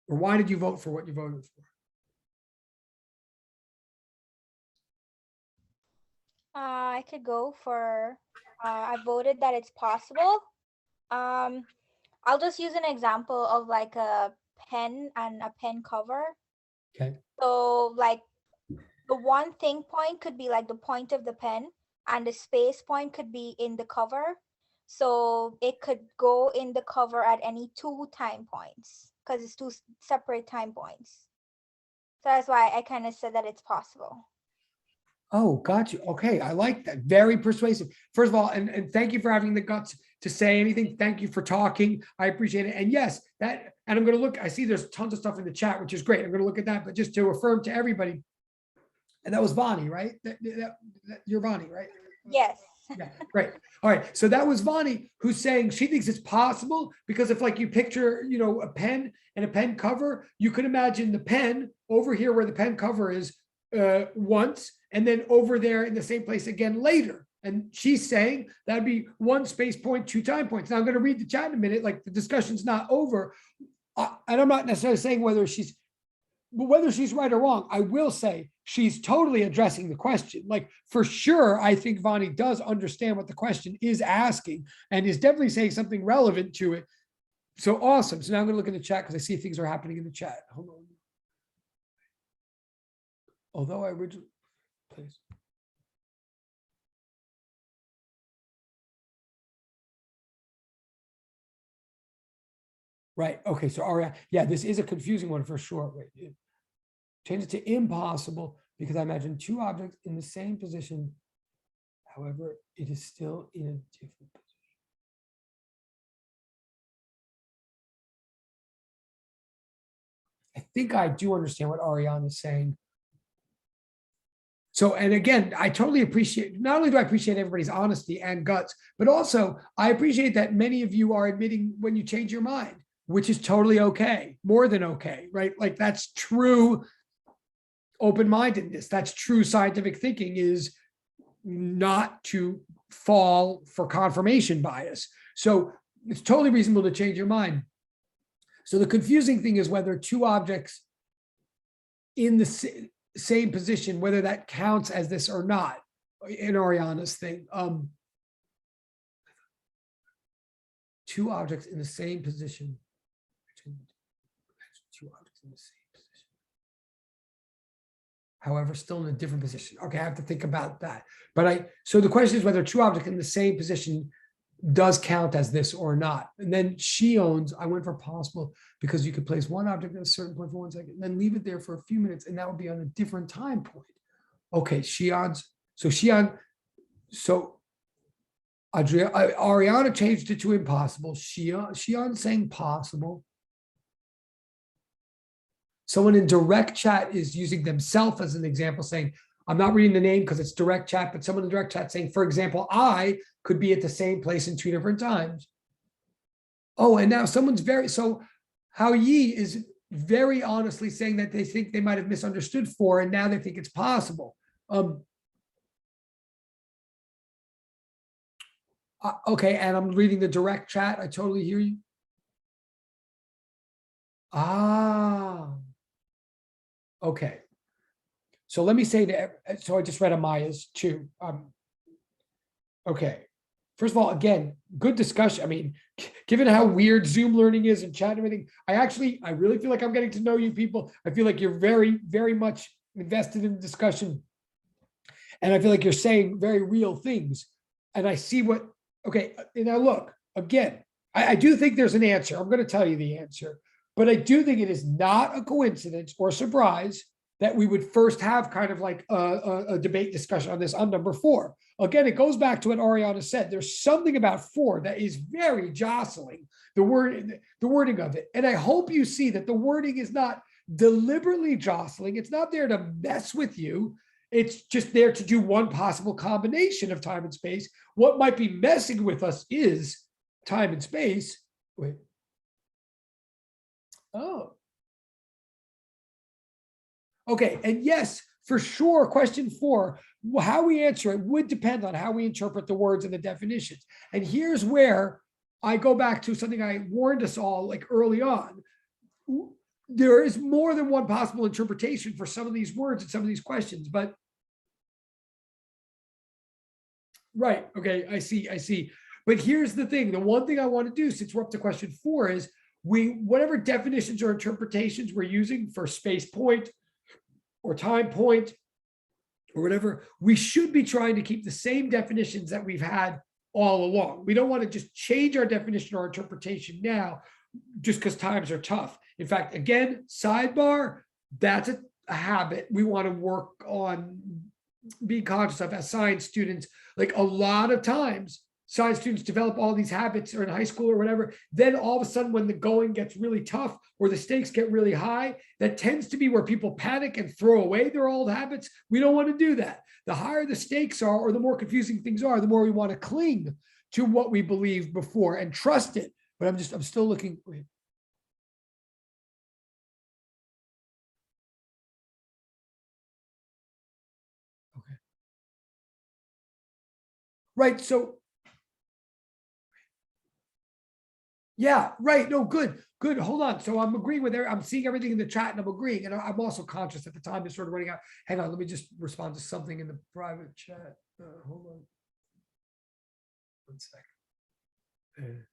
Or why did you vote for what you voted for? I could go for, I voted that it's possible. I'll just use an example of a pen and a pen cover. Okay. So the one thing point could be the point of the pen, and the space point could be in the cover. So it could go in the cover at any 2 time points because it's 2 separate time points. So that's why I kind of said that it's possible. Oh, got you. Okay, I like that. Very persuasive. First of all, and thank you for having the guts to say anything. Thank you for talking. I appreciate it. And yes, and I'm going to look, I see there's tons of stuff in the chat, which is great. I'm going to look at that, but just to affirm to everybody, and that was Vani, right? You're Vani, right? Yes. Yeah, great. All right. So that was Vani, who's saying she thinks it's possible because if you picture, a pen and a pen cover, you can imagine the pen over here where the pen cover is once, and then over there in the same place again later. And she's saying that'd be 1 space point, 2 time points. Now I'm going to read the chat in a minute, the discussion's not over. And I'm not necessarily saying whether she's right or wrong. I will say she's totally addressing the question. For sure, I think Vani does understand what the question is asking and is definitely saying something relevant to it. So awesome. So now I'm going to look in the chat because I see things are happening in the chat. Hold on. Although I originally, please. Right. Okay. So Aria, yeah, this is a confusing one for sure. Wait, change it to impossible because I imagine two objects in the same position. However, it is still in a different position. I think I do understand what Ariane is saying. So, and again, I totally appreciate, not only do I appreciate everybody's honesty and guts, but also I appreciate that many of you are admitting when you change your mind, which is totally okay, more than okay, right? Like that's true open-mindedness. That's true scientific thinking, is not to fall for confirmation bias. So it's totally reasonable to change your mind. So the confusing thing is whether two objects in the same position, whether that counts as this or not in Ariana's thing. Two objects in the same position. Two objects in the same position. However, still in a different position. Okay, I have to think about that. But so the question is whether two objects in the same position does count as this or not. And then she owns, I went for possible because you could place one object at a certain point for 1 second, and then leave it there for a few minutes, and that would be on a different time point. Okay, Shion's, so Shion, so Ariana changed it to impossible. Shion saying possible. Someone in direct chat is using themselves as an example, saying, I'm not reading the name because it's direct chat, but someone in direct chat saying, for example, I could be at the same place in two different times. Oh, and now someone's so Hao Yi is very honestly saying that they think they might have misunderstood for, and now they think it's possible. Okay, and I'm reading the direct chat. I totally hear you. Okay. So let me say that, so I just read Amaya's too. Okay. First of all, again, good discussion. I mean, given how weird Zoom learning is and chat and everything, I really feel like I'm getting to know you people. I feel like you're very, very much invested in the discussion. And I feel like you're saying very real things. And I see what, okay, now look, again, I do think there's an answer. I'm going to tell you the answer. But I do think it is not a coincidence or surprise that we would first have kind of like a debate discussion on this on number 4. Again, it goes back to what Ariana said. There's something about 4 that is very jostling, the wording of it. And I hope you see that the wording is not deliberately jostling. It's not there to mess with you. It's just there to do one possible combination of time and space. What might be messing with us is time and space. Wait. Oh. Okay, and yes, for sure, question 4, how we answer it would depend on how we interpret the words and the definitions. And here's where I go back to something I warned us all like early on. There is more than one possible interpretation for some of these words and some of these questions, but right, okay, I see. But here's the thing, the one thing I want to do since we're up to question 4 is whatever definitions or interpretations we're using for space point or time point or whatever, we should be trying to keep the same definitions that we've had all along. We don't want to just change our definition or interpretation now just because times are tough. In fact, again, sidebar, that's a habit we want to work on being conscious of as science students. Like a lot of times, science students develop all these habits or in high school or whatever. Then all of a sudden, when the going gets really tough or the stakes get really high, that tends to be where people panic and throw away their old habits. We don't want to do that. The higher the stakes are, or the more confusing things are, the more we want to cling to what we believed before and trust it. But I'm still looking. Wait. Okay. Right. So yeah, right. No, good. Hold on. So I'm agreeing with I'm seeing everything in the chat and I'm agreeing. And I'm also conscious that the time is sort of running out. Hang on, let me just respond to something in the private chat. Hold on. 1 second.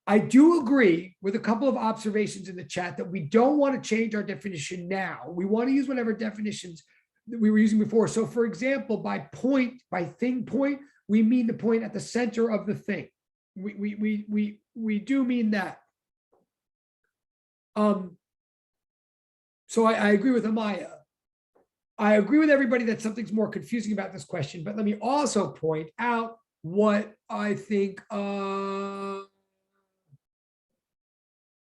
I do agree with a couple of observations in the chat that we don't want to change our definition now. We want to use whatever definitions that we were using before. So for example, by thing point, we mean the point at the center of the thing. We do mean that. So I agree with Amaya. I agree with everybody that something's more confusing about this question, but let me also point out what I think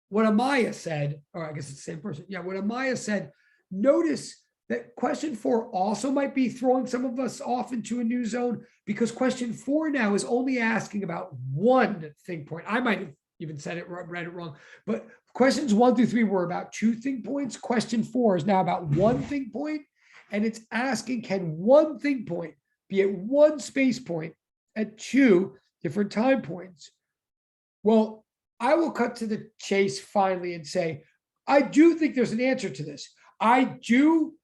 what Amaya said, or I guess it's the same person. Yeah, what Amaya said, notice that question 4 also might be throwing some of us off into a new zone because question 4 now is only asking about one thing point. I might have even said it, read it wrong, but questions 1 through 3 were about 2 thing points. Question 4 is now about 1 thing point, and it's asking, can 1 thing point be at 1 space point at 2 different time points? Well, I will cut to the chase finally and say, I do think there's an answer to this. I do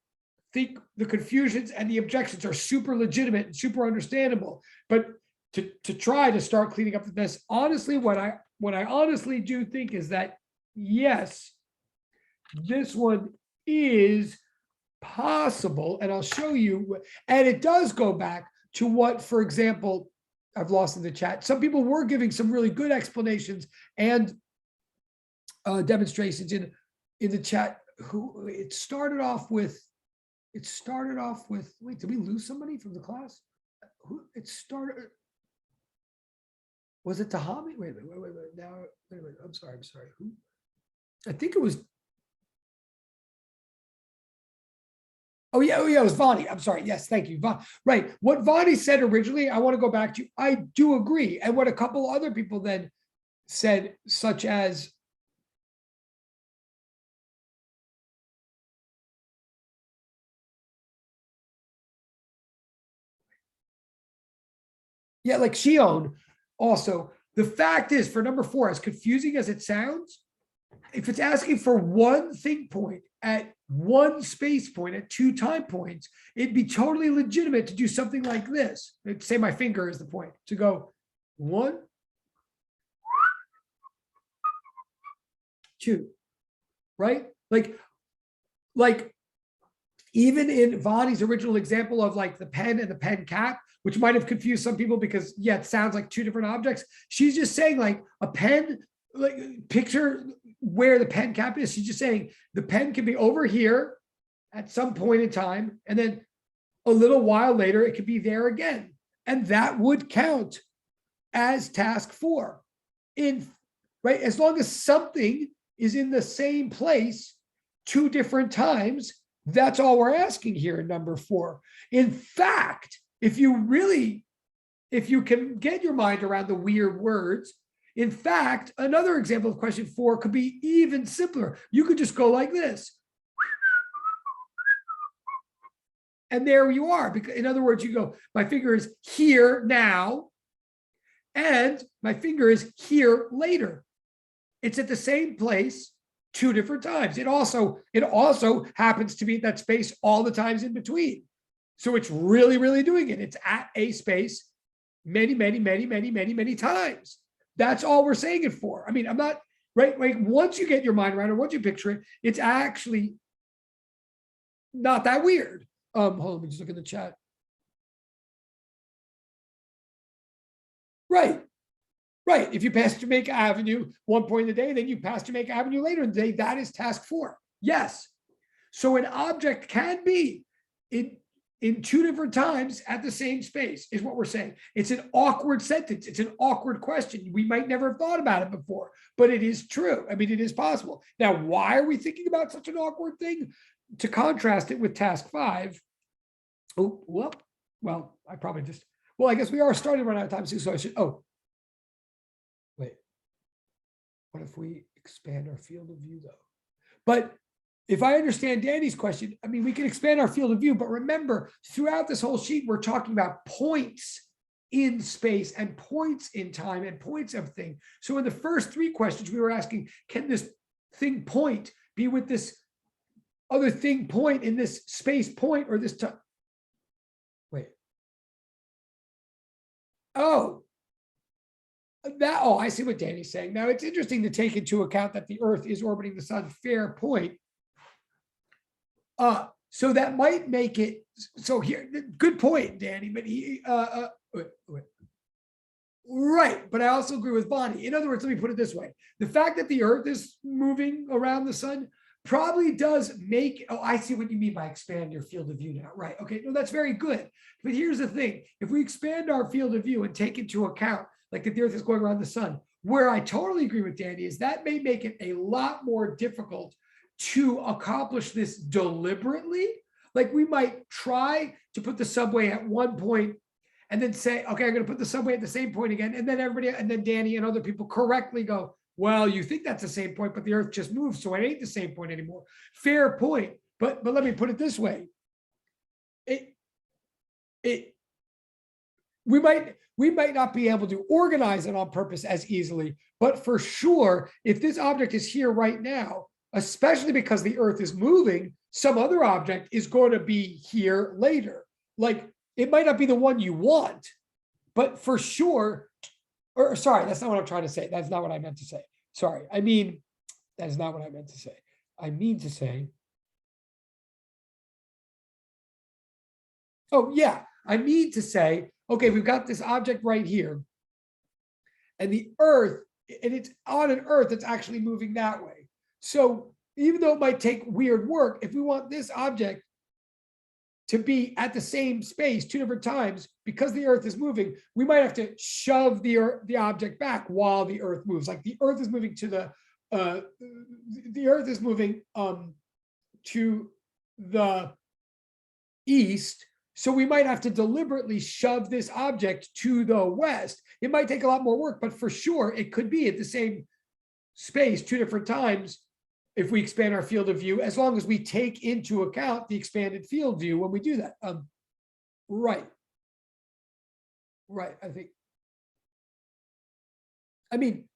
think the confusions and the objections are super legitimate and super understandable, but to try to start cleaning up the mess, honestly, what I honestly do think is that, yes, this one is possible, and I'll show you, and it does go back to what, for example, I've lost in the chat. Some people were giving some really good explanations and demonstrations in the chat. Who it started off with? Wait, did we lose somebody from the class? Who it started? Was it Tahami? Wait a minute. Now, wait a minute. I'm sorry. Who? I think it was. Oh yeah, it was Vani. I'm sorry. Yes, thank you. Right. What Vani said originally, I want to go back to. I do agree. And what a couple other people then said, such as like Shion also. The fact is, for number 4, as confusing as it sounds, if it's asking for 1 thing point at 1 space point at 2 time points, it'd be totally legitimate to do something like this. Let's say my finger is the point, to go 1, 2, right? Like even in Vani's original example of like the pen and the pen cap, which might have confused some people because, yeah, it sounds like 2 different objects. She's just saying like a pen, like picture where the pen cap is. She's just saying the pen can be over here at some point in time, and then a little while later, it could be there again. And that would count as task 4. Right? As long as something is in the same place 2 different times, that's all we're asking here in number 4. In fact, if you can get your mind around the weird words, in fact, another example of question 4 could be even simpler. You could just go like this. And there you are. Because in other words, you go, my finger is here now, and my finger is here later. It's at the same place 2 different times. It also happens to be at that space all the times in between. So it's really, really doing it. It's at a space many, many, many, many, many, many times. That's all we're saying it for. I mean, I'm not, right? Like once you get your mind around it, once you picture it, it's actually not that weird. Hold on, let me just look in the chat. Right. If you pass Jamaica Avenue 1 point in the day, then you pass Jamaica Avenue later in the day. That is task 4. Yes. So an object can be in 2 different times at the same space, is what we're saying. It's an awkward sentence. It's an awkward question. We might never have thought about it before, but it is true. I mean, it is possible. Now, why are we thinking about such an awkward thing? To contrast it with task 5. Oh, well, I probably just, I guess we are starting to run out of time too, so I should, wait. What if we expand our field of view though? But if I understand Danny's question, I mean, we can expand our field of view, but remember, throughout this whole sheet, we're talking about points in space and points in time and points of thing. So in the first 3 questions, we were asking, can this thing point be with this other thing point in this space point or this time? Wait. Oh, I see what Danny's saying. Now it's interesting to take into account that the Earth is orbiting the sun. Fair point. So that might make it so here. Good point, Danny. But wait. Right, but I also agree with Bonnie. In other words, let me put it this way: the fact that the Earth is moving around the sun probably does make. Oh, I see what you mean by expand your field of view now. Right? Okay, no, that's very good. But here's the thing: if we expand our field of view and take into account like that the Earth is going around the sun, where I totally agree with Danny is that may make it a lot more difficult to accomplish this deliberately. Like we might try to put the subway at one point and then say, okay, I'm going to put the subway at the same point again. And then everybody, and then Danny and other people correctly go, well, you think that's the same point, but the Earth just moved. So it ain't the same point anymore. Fair point. But let me put it this way. We might not be able to organize it on purpose as easily, but for sure, if this object is here right now, especially because the Earth is moving, some other object is going to be here later. Like it might not be the one you want, but for sure, or sorry, that's not what I'm trying to say. That's not what I meant to say. Sorry. I mean, that is not what I meant to say. I mean to say, oh yeah, I mean to say, okay, we've got this object right here and the Earth, and it's on an Earth that's actually moving that way. So even though it might take weird work, if we want this object to be at the same space 2 different times, because the Earth is moving, we might have to shove the object back while the Earth moves. Like the Earth is moving to the Earth is moving to the east. So we might have to deliberately shove this object to the west. It might take a lot more work, but for sure it could be at the same space 2 different times if we expand our field of view, as long as we take into account the expanded field view when we do that. Right. I mean,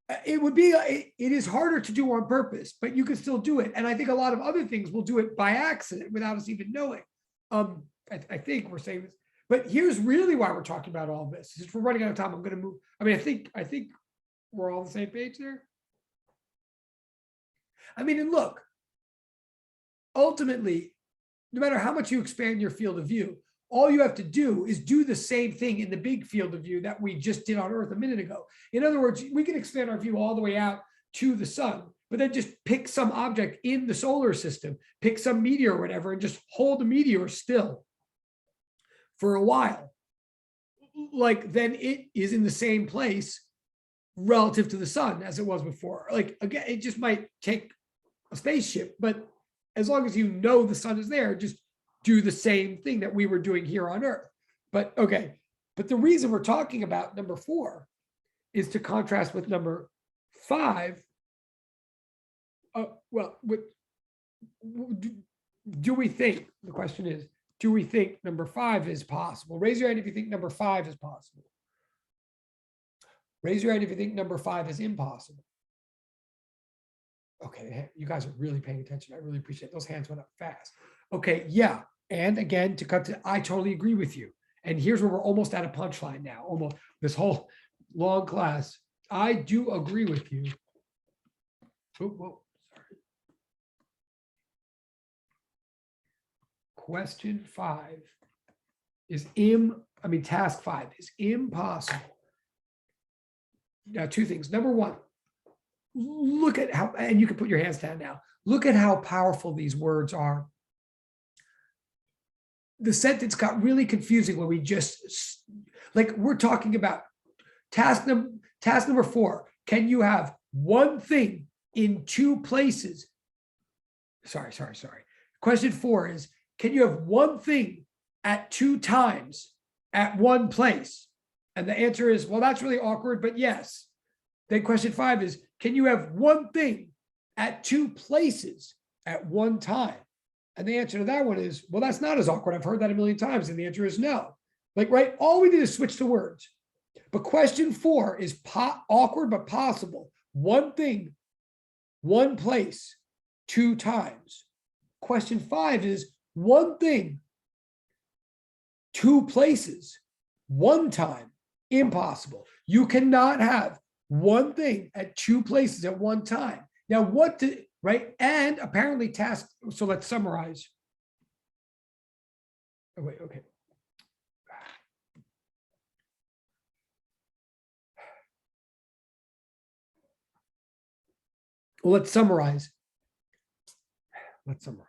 it is harder to do on purpose, but you can still do it. And I think a lot of other things will do it by accident without us even knowing. I think we're saying this, but here's really why we're talking about all this. Since we're running out of time, I'm going to move. I mean, I think we're all on the same page there. I mean, and look, ultimately, no matter how much you expand your field of view, all you have to do is do the same thing in the big field of view that we just did on Earth a minute ago. In other words, we can expand our view all the way out to the sun, but then just pick some object in the solar system, pick some meteor or whatever, and just hold the meteor still for a while. Like then it is in the same place relative to the sun as it was before. Like again, it just might take a spaceship, but as long as you know the sun is there, just do the same thing that we were doing here on Earth. But okay, but the reason we're talking about number 4 is to contrast with number 5. Do we think, the question is, do we think number 5 is possible? Raise your hand if you think number 5 is possible. Raise your hand if you think number 5 is impossible. Okay, you guys are really paying attention. I really appreciate it. Those hands went up fast. Okay, yeah. And again, to cut to, I totally agree with you. And here's where we're almost at a punchline now. Almost this whole long class. I do agree with you. Sorry. Question 5 is task 5 is impossible. Now, 2 things. Number 1, look at how, and you can put your hands down now. Look at how powerful these words are. The sentence got really confusing when we just, like, we're talking about task number 4. Can you have one thing in 2 places? Sorry. Question 4 is, can you have one thing at 2 times at one place? And the answer is, well, that's really awkward, but yes. Then question 5 is, can you have one thing at 2 places at one time? And the answer to that one is, well, that's not as awkward. I've heard that a million times. And the answer is no. Like, right? All we did is switch the words. But question 4 is awkward, but possible. One thing, one place, 2 times. Question 5 is one thing, 2 places, one time, impossible. You cannot have one thing at two places at one time. Now, what to, right? And apparently task, so let's summarize. Oh, wait, okay. Well, let's summarize. Let's summarize.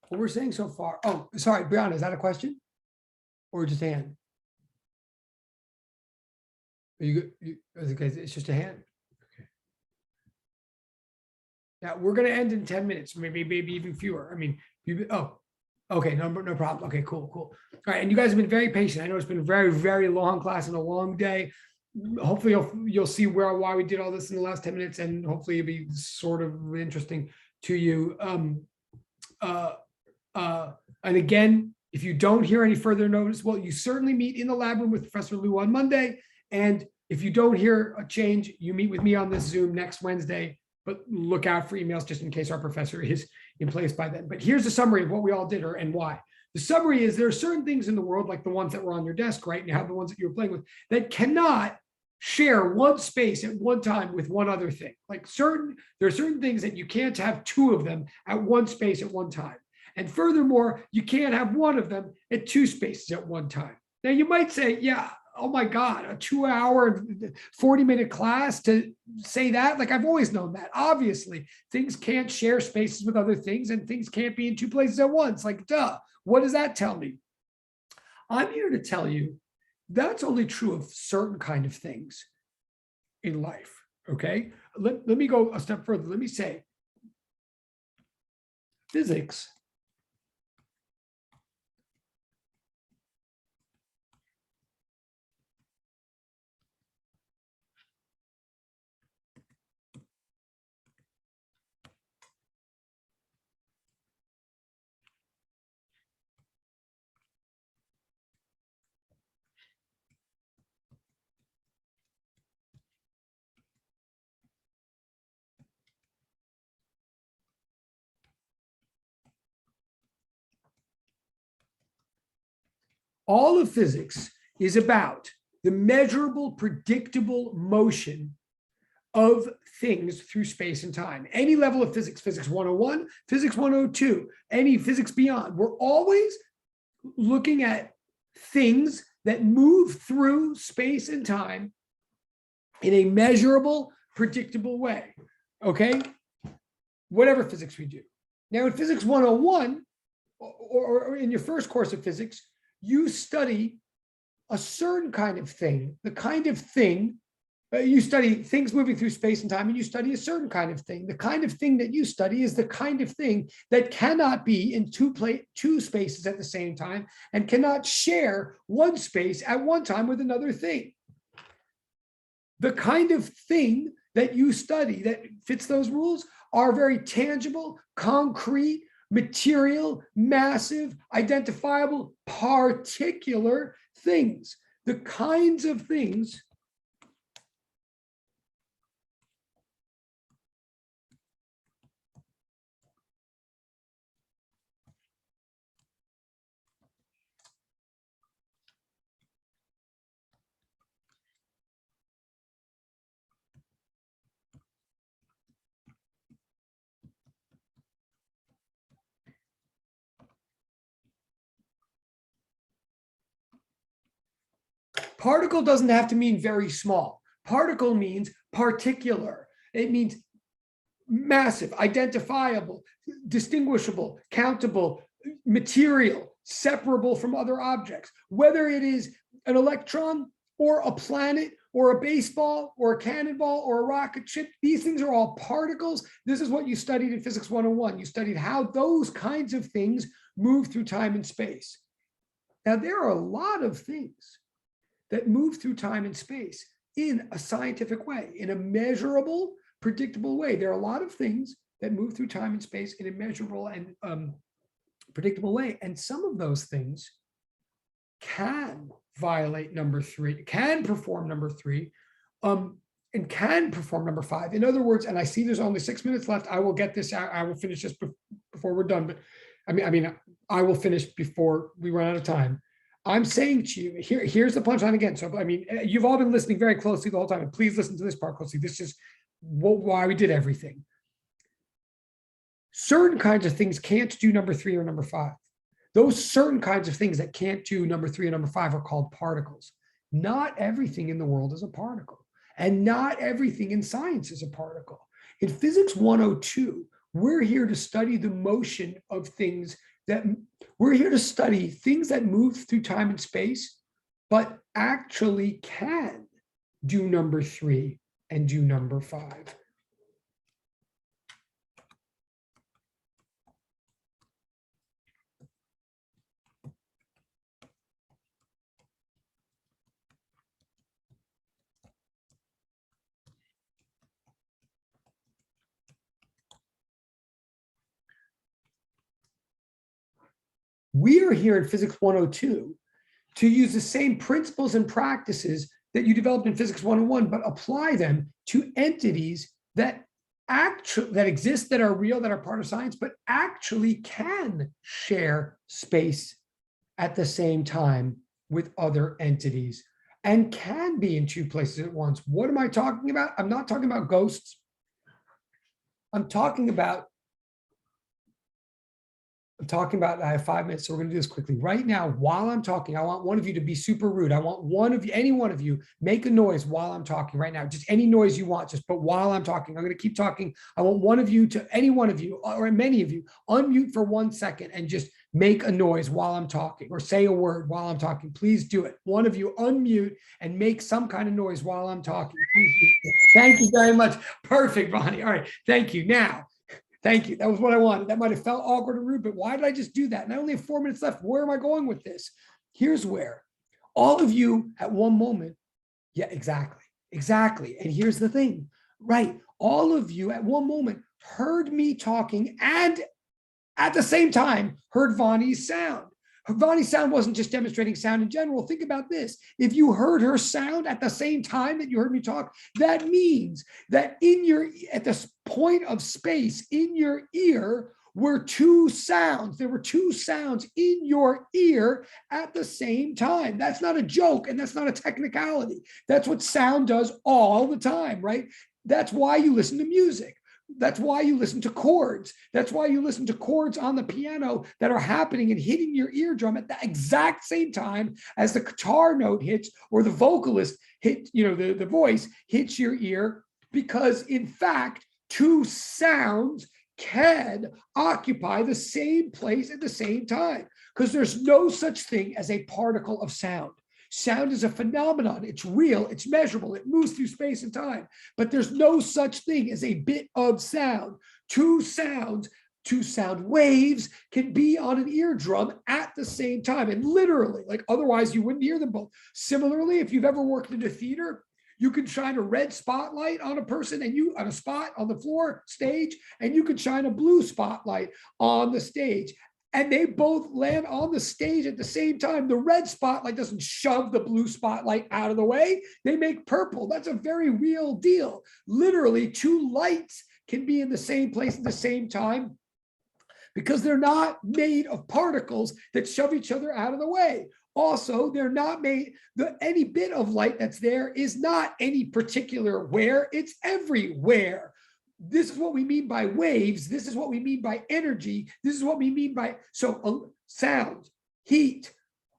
What we're saying so far. Oh, sorry, Brianna, is that a question? Or just a hand? Are you, okay, it's just a hand. Okay. Now we're gonna end in 10 minutes, maybe even fewer. I mean, okay, no problem. Okay, cool. All right, and you guys have been very patient. I know it's been a very, very long class and a long day. Hopefully you'll see why we did all this in the last 10 minutes, and hopefully it'll be sort of interesting to you. And again, if you don't hear any further notice, well, you certainly meet in the lab room with Professor Liu on Monday. And if you don't hear a change, you meet with me on this Zoom next Wednesday, but look out for emails just in case our professor is in place by then. But here's a summary of what we all did and why. The summary is there are certain things in the world, like the ones that were on your desk right now, the ones that you were playing with, that cannot share one space at one time with one other thing. Like there are certain things that you can't have two of them at one space at one time. And furthermore, you can't have one of them at two spaces at one time. Now you might say, yeah, oh my God, a 2-hour, 40-minute class to say that? Like, I've always known that. Obviously, things can't share spaces with other things and things can't be in two places at once. Like, duh, what does that tell me? I'm here to tell you that's only true of certain kind of things in life, okay? Let me go a step further. Let me say, physics all of physics is about the measurable, predictable motion of things through space and time. Any level of physics, physics 101, physics 102, any physics beyond, we're always looking at things that move through space and time in a measurable, predictable way. Okay? Whatever physics we do. Now, in physics 101, or in your first course of physics, you study a certain kind of thing, the kind of thing, you study things moving through space and time, and you study a certain kind of thing. The kind of thing that you study is the kind of thing that cannot be in two spaces at the same time and cannot share one space at one time with another thing. The kind of thing that you study that fits those rules are very tangible, concrete, material, massive, identifiable, particular things. The kinds of things Particle doesn't have to mean very small. Particle means particular. It means massive, identifiable, distinguishable, countable, material, separable from other objects. Whether it is an electron or a planet or a baseball or a cannonball or a rocket ship, these things are all particles. This is what you studied in Physics 101. You studied how those kinds of things move through time and space. Now, there are a lot of things that move through time and space in a scientific way, in a measurable, predictable way. There are a lot of things that move through time and space in a measurable and predictable way. And some of those things can violate number 3, can perform number 3, and can perform number 5. In other words, and I see there's only 6 minutes left. I will get this out. I will finish this before we're done. But I will finish before we run out of time. I'm saying to you, here's the punchline again. So, you've all been listening very closely the whole time, and please listen to this part closely. This is why we did everything. Certain kinds of things can't do number 3 or number 5. Those certain kinds of things that can't do number 3 and number 5 are called particles. Not everything in the world is a particle, and not everything in science is a particle. In Physics 102, we're here to study the motion of things we're here to study things that move through time and space, but actually can do number 3 and do number 5. We are here in Physics 102 to use the same principles and practices that you developed in Physics 101, but apply them to entities that exist, that are real, that are part of science, but actually can share space at the same time with other entities and can be in 2 places at once. What am I talking about? I'm not talking about ghosts. I'm talking about, I have 5 minutes, so we're going to do this quickly. Right now, while I'm talking, I want one of you to be super rude. I want any one of you, make a noise while I'm talking right now. Just any noise you want, but while I'm talking. I'm going to keep talking. I want any one of you, or many of you, unmute for 1 second and just make a noise while I'm talking, or say a word while I'm talking. Please do it. One of you unmute and make some kind of noise while I'm talking. Please do. Thank you very much. Perfect, Bonnie. All right. Thank you. Now, thank you. That was what I wanted. That might have felt awkward and rude, but why did I just do that? And I only have 4 minutes left. Where am I going with this? Here's where. All of you at one moment. Yeah, exactly. And here's the thing, right? All of you at one moment heard me talking and at the same time heard Vonnie's sound. Vonnie's sound wasn't just demonstrating sound in general. Think about this. If you heard her sound at the same time that you heard me talk, that means that at this point of space in your ear were 2 sounds. There were 2 sounds in your ear at the same time. That's not a joke, and that's not a technicality. That's what sound does all the time, right? That's why you listen to music. That's why you listen to chords. That's why you listen to chords on the piano that are happening and hitting your eardrum at the exact same time as the guitar note hits, or the vocalist hit, the voice hits your ear, because in fact, 2 sounds can occupy the same place at the same time, because there's no such thing as a particle of sound. Sound is a phenomenon. It's real. It's measurable. It moves through space and time. But there's no such thing as a bit of sound. 2 sound waves can be on an eardrum at the same time. And literally, otherwise you wouldn't hear them both. Similarly, if you've ever worked in a theater, you can shine a red spotlight on a person on a spot on the floor stage, and you can shine a blue spotlight on the stage. And they both land on the stage at the same time. The red spotlight doesn't shove the blue spotlight out of the way. They make purple. That's a very real deal. Literally, 2 lights can be in the same place at the same time, because they're not made of particles that shove each other out of the way. Also, they're not made, any bit of light that's there is not any particular where, it's everywhere. This is what we mean by waves. This is what we mean by energy. This is what we mean by, sound, heat,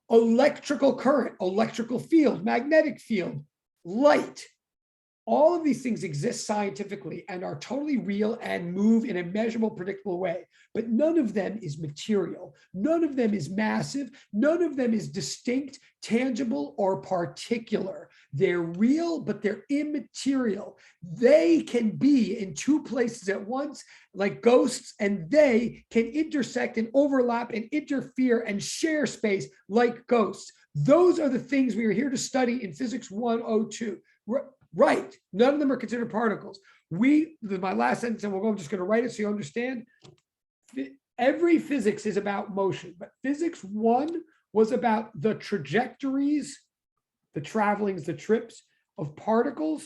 electrical current, electrical field, magnetic field, light. All of these things exist scientifically and are totally real and move in a measurable, predictable way. But none of them is material. None of them is massive. None of them is distinct, tangible, or particular. They're real, but they're immaterial. They can be in two places at once, like ghosts, and they can intersect and overlap and interfere and share space like ghosts. Those are the things we are here to study in Physics 102. Right. None of them are considered particles. My last sentence, and I'm just going to write it so you understand. Every physics is about motion, but physics 1 was about the trajectories, the travelings, the trips of particles.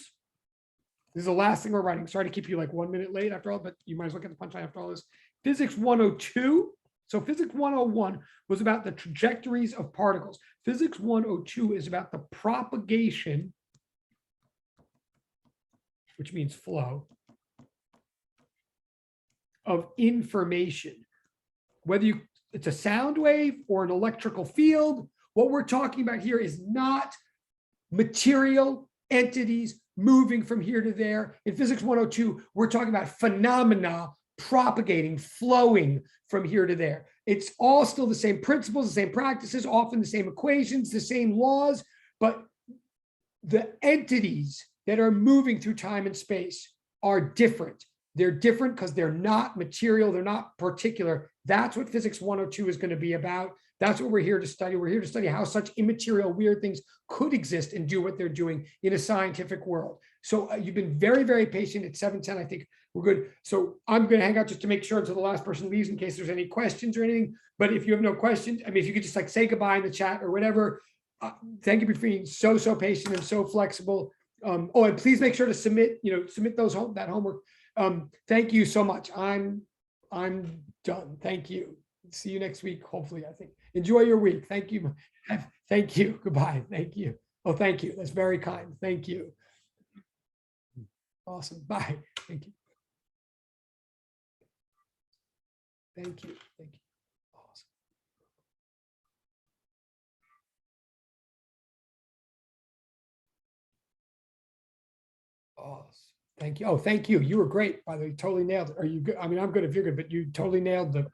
This is the last thing we're writing. Sorry to keep you like 1 minute late after all, but you might as well get the punchline after all this. Physics 102. So physics 101 was about the trajectories of particles. Physics 102 is about the propagation, which means flow, of information. Whether it's a sound wave or an electrical field, what we're talking about here is not material entities moving from here to there. In Physics 102, we're talking about phenomena propagating, flowing from here to there. It's all still the same principles, the same practices, often the same equations, the same laws, but the entities that are moving through time and space are different. They're different because they're not material, they're not particular. That's what Physics 102 is going to be about. That's what we're here to study. We're here to study how such immaterial, weird things could exist and do what they're doing in a scientific world. So you've been very, very patient. At 7:10, I think we're good. So I'm going to hang out just to make sure until the last person leaves in case there's any questions or anything. But if you have no questions, I mean, if you could just like say goodbye in the chat or whatever. Thank you for being so flexible and so flexible. Oh, and please make sure to submit that homework. Thank you so much. I'm done. Thank you. See you next week. Hopefully, I think. Enjoy your week. Thank you. Thank you. Goodbye. Thank you. Oh, thank you. That's very kind. Thank you. Awesome. Bye. Thank you. Thank you. Thank you. Awesome. Awesome. Thank you. Oh, thank you. You were great, by the way. You totally nailed it. Are you good? I mean, I'm good if you're good, but you totally nailed the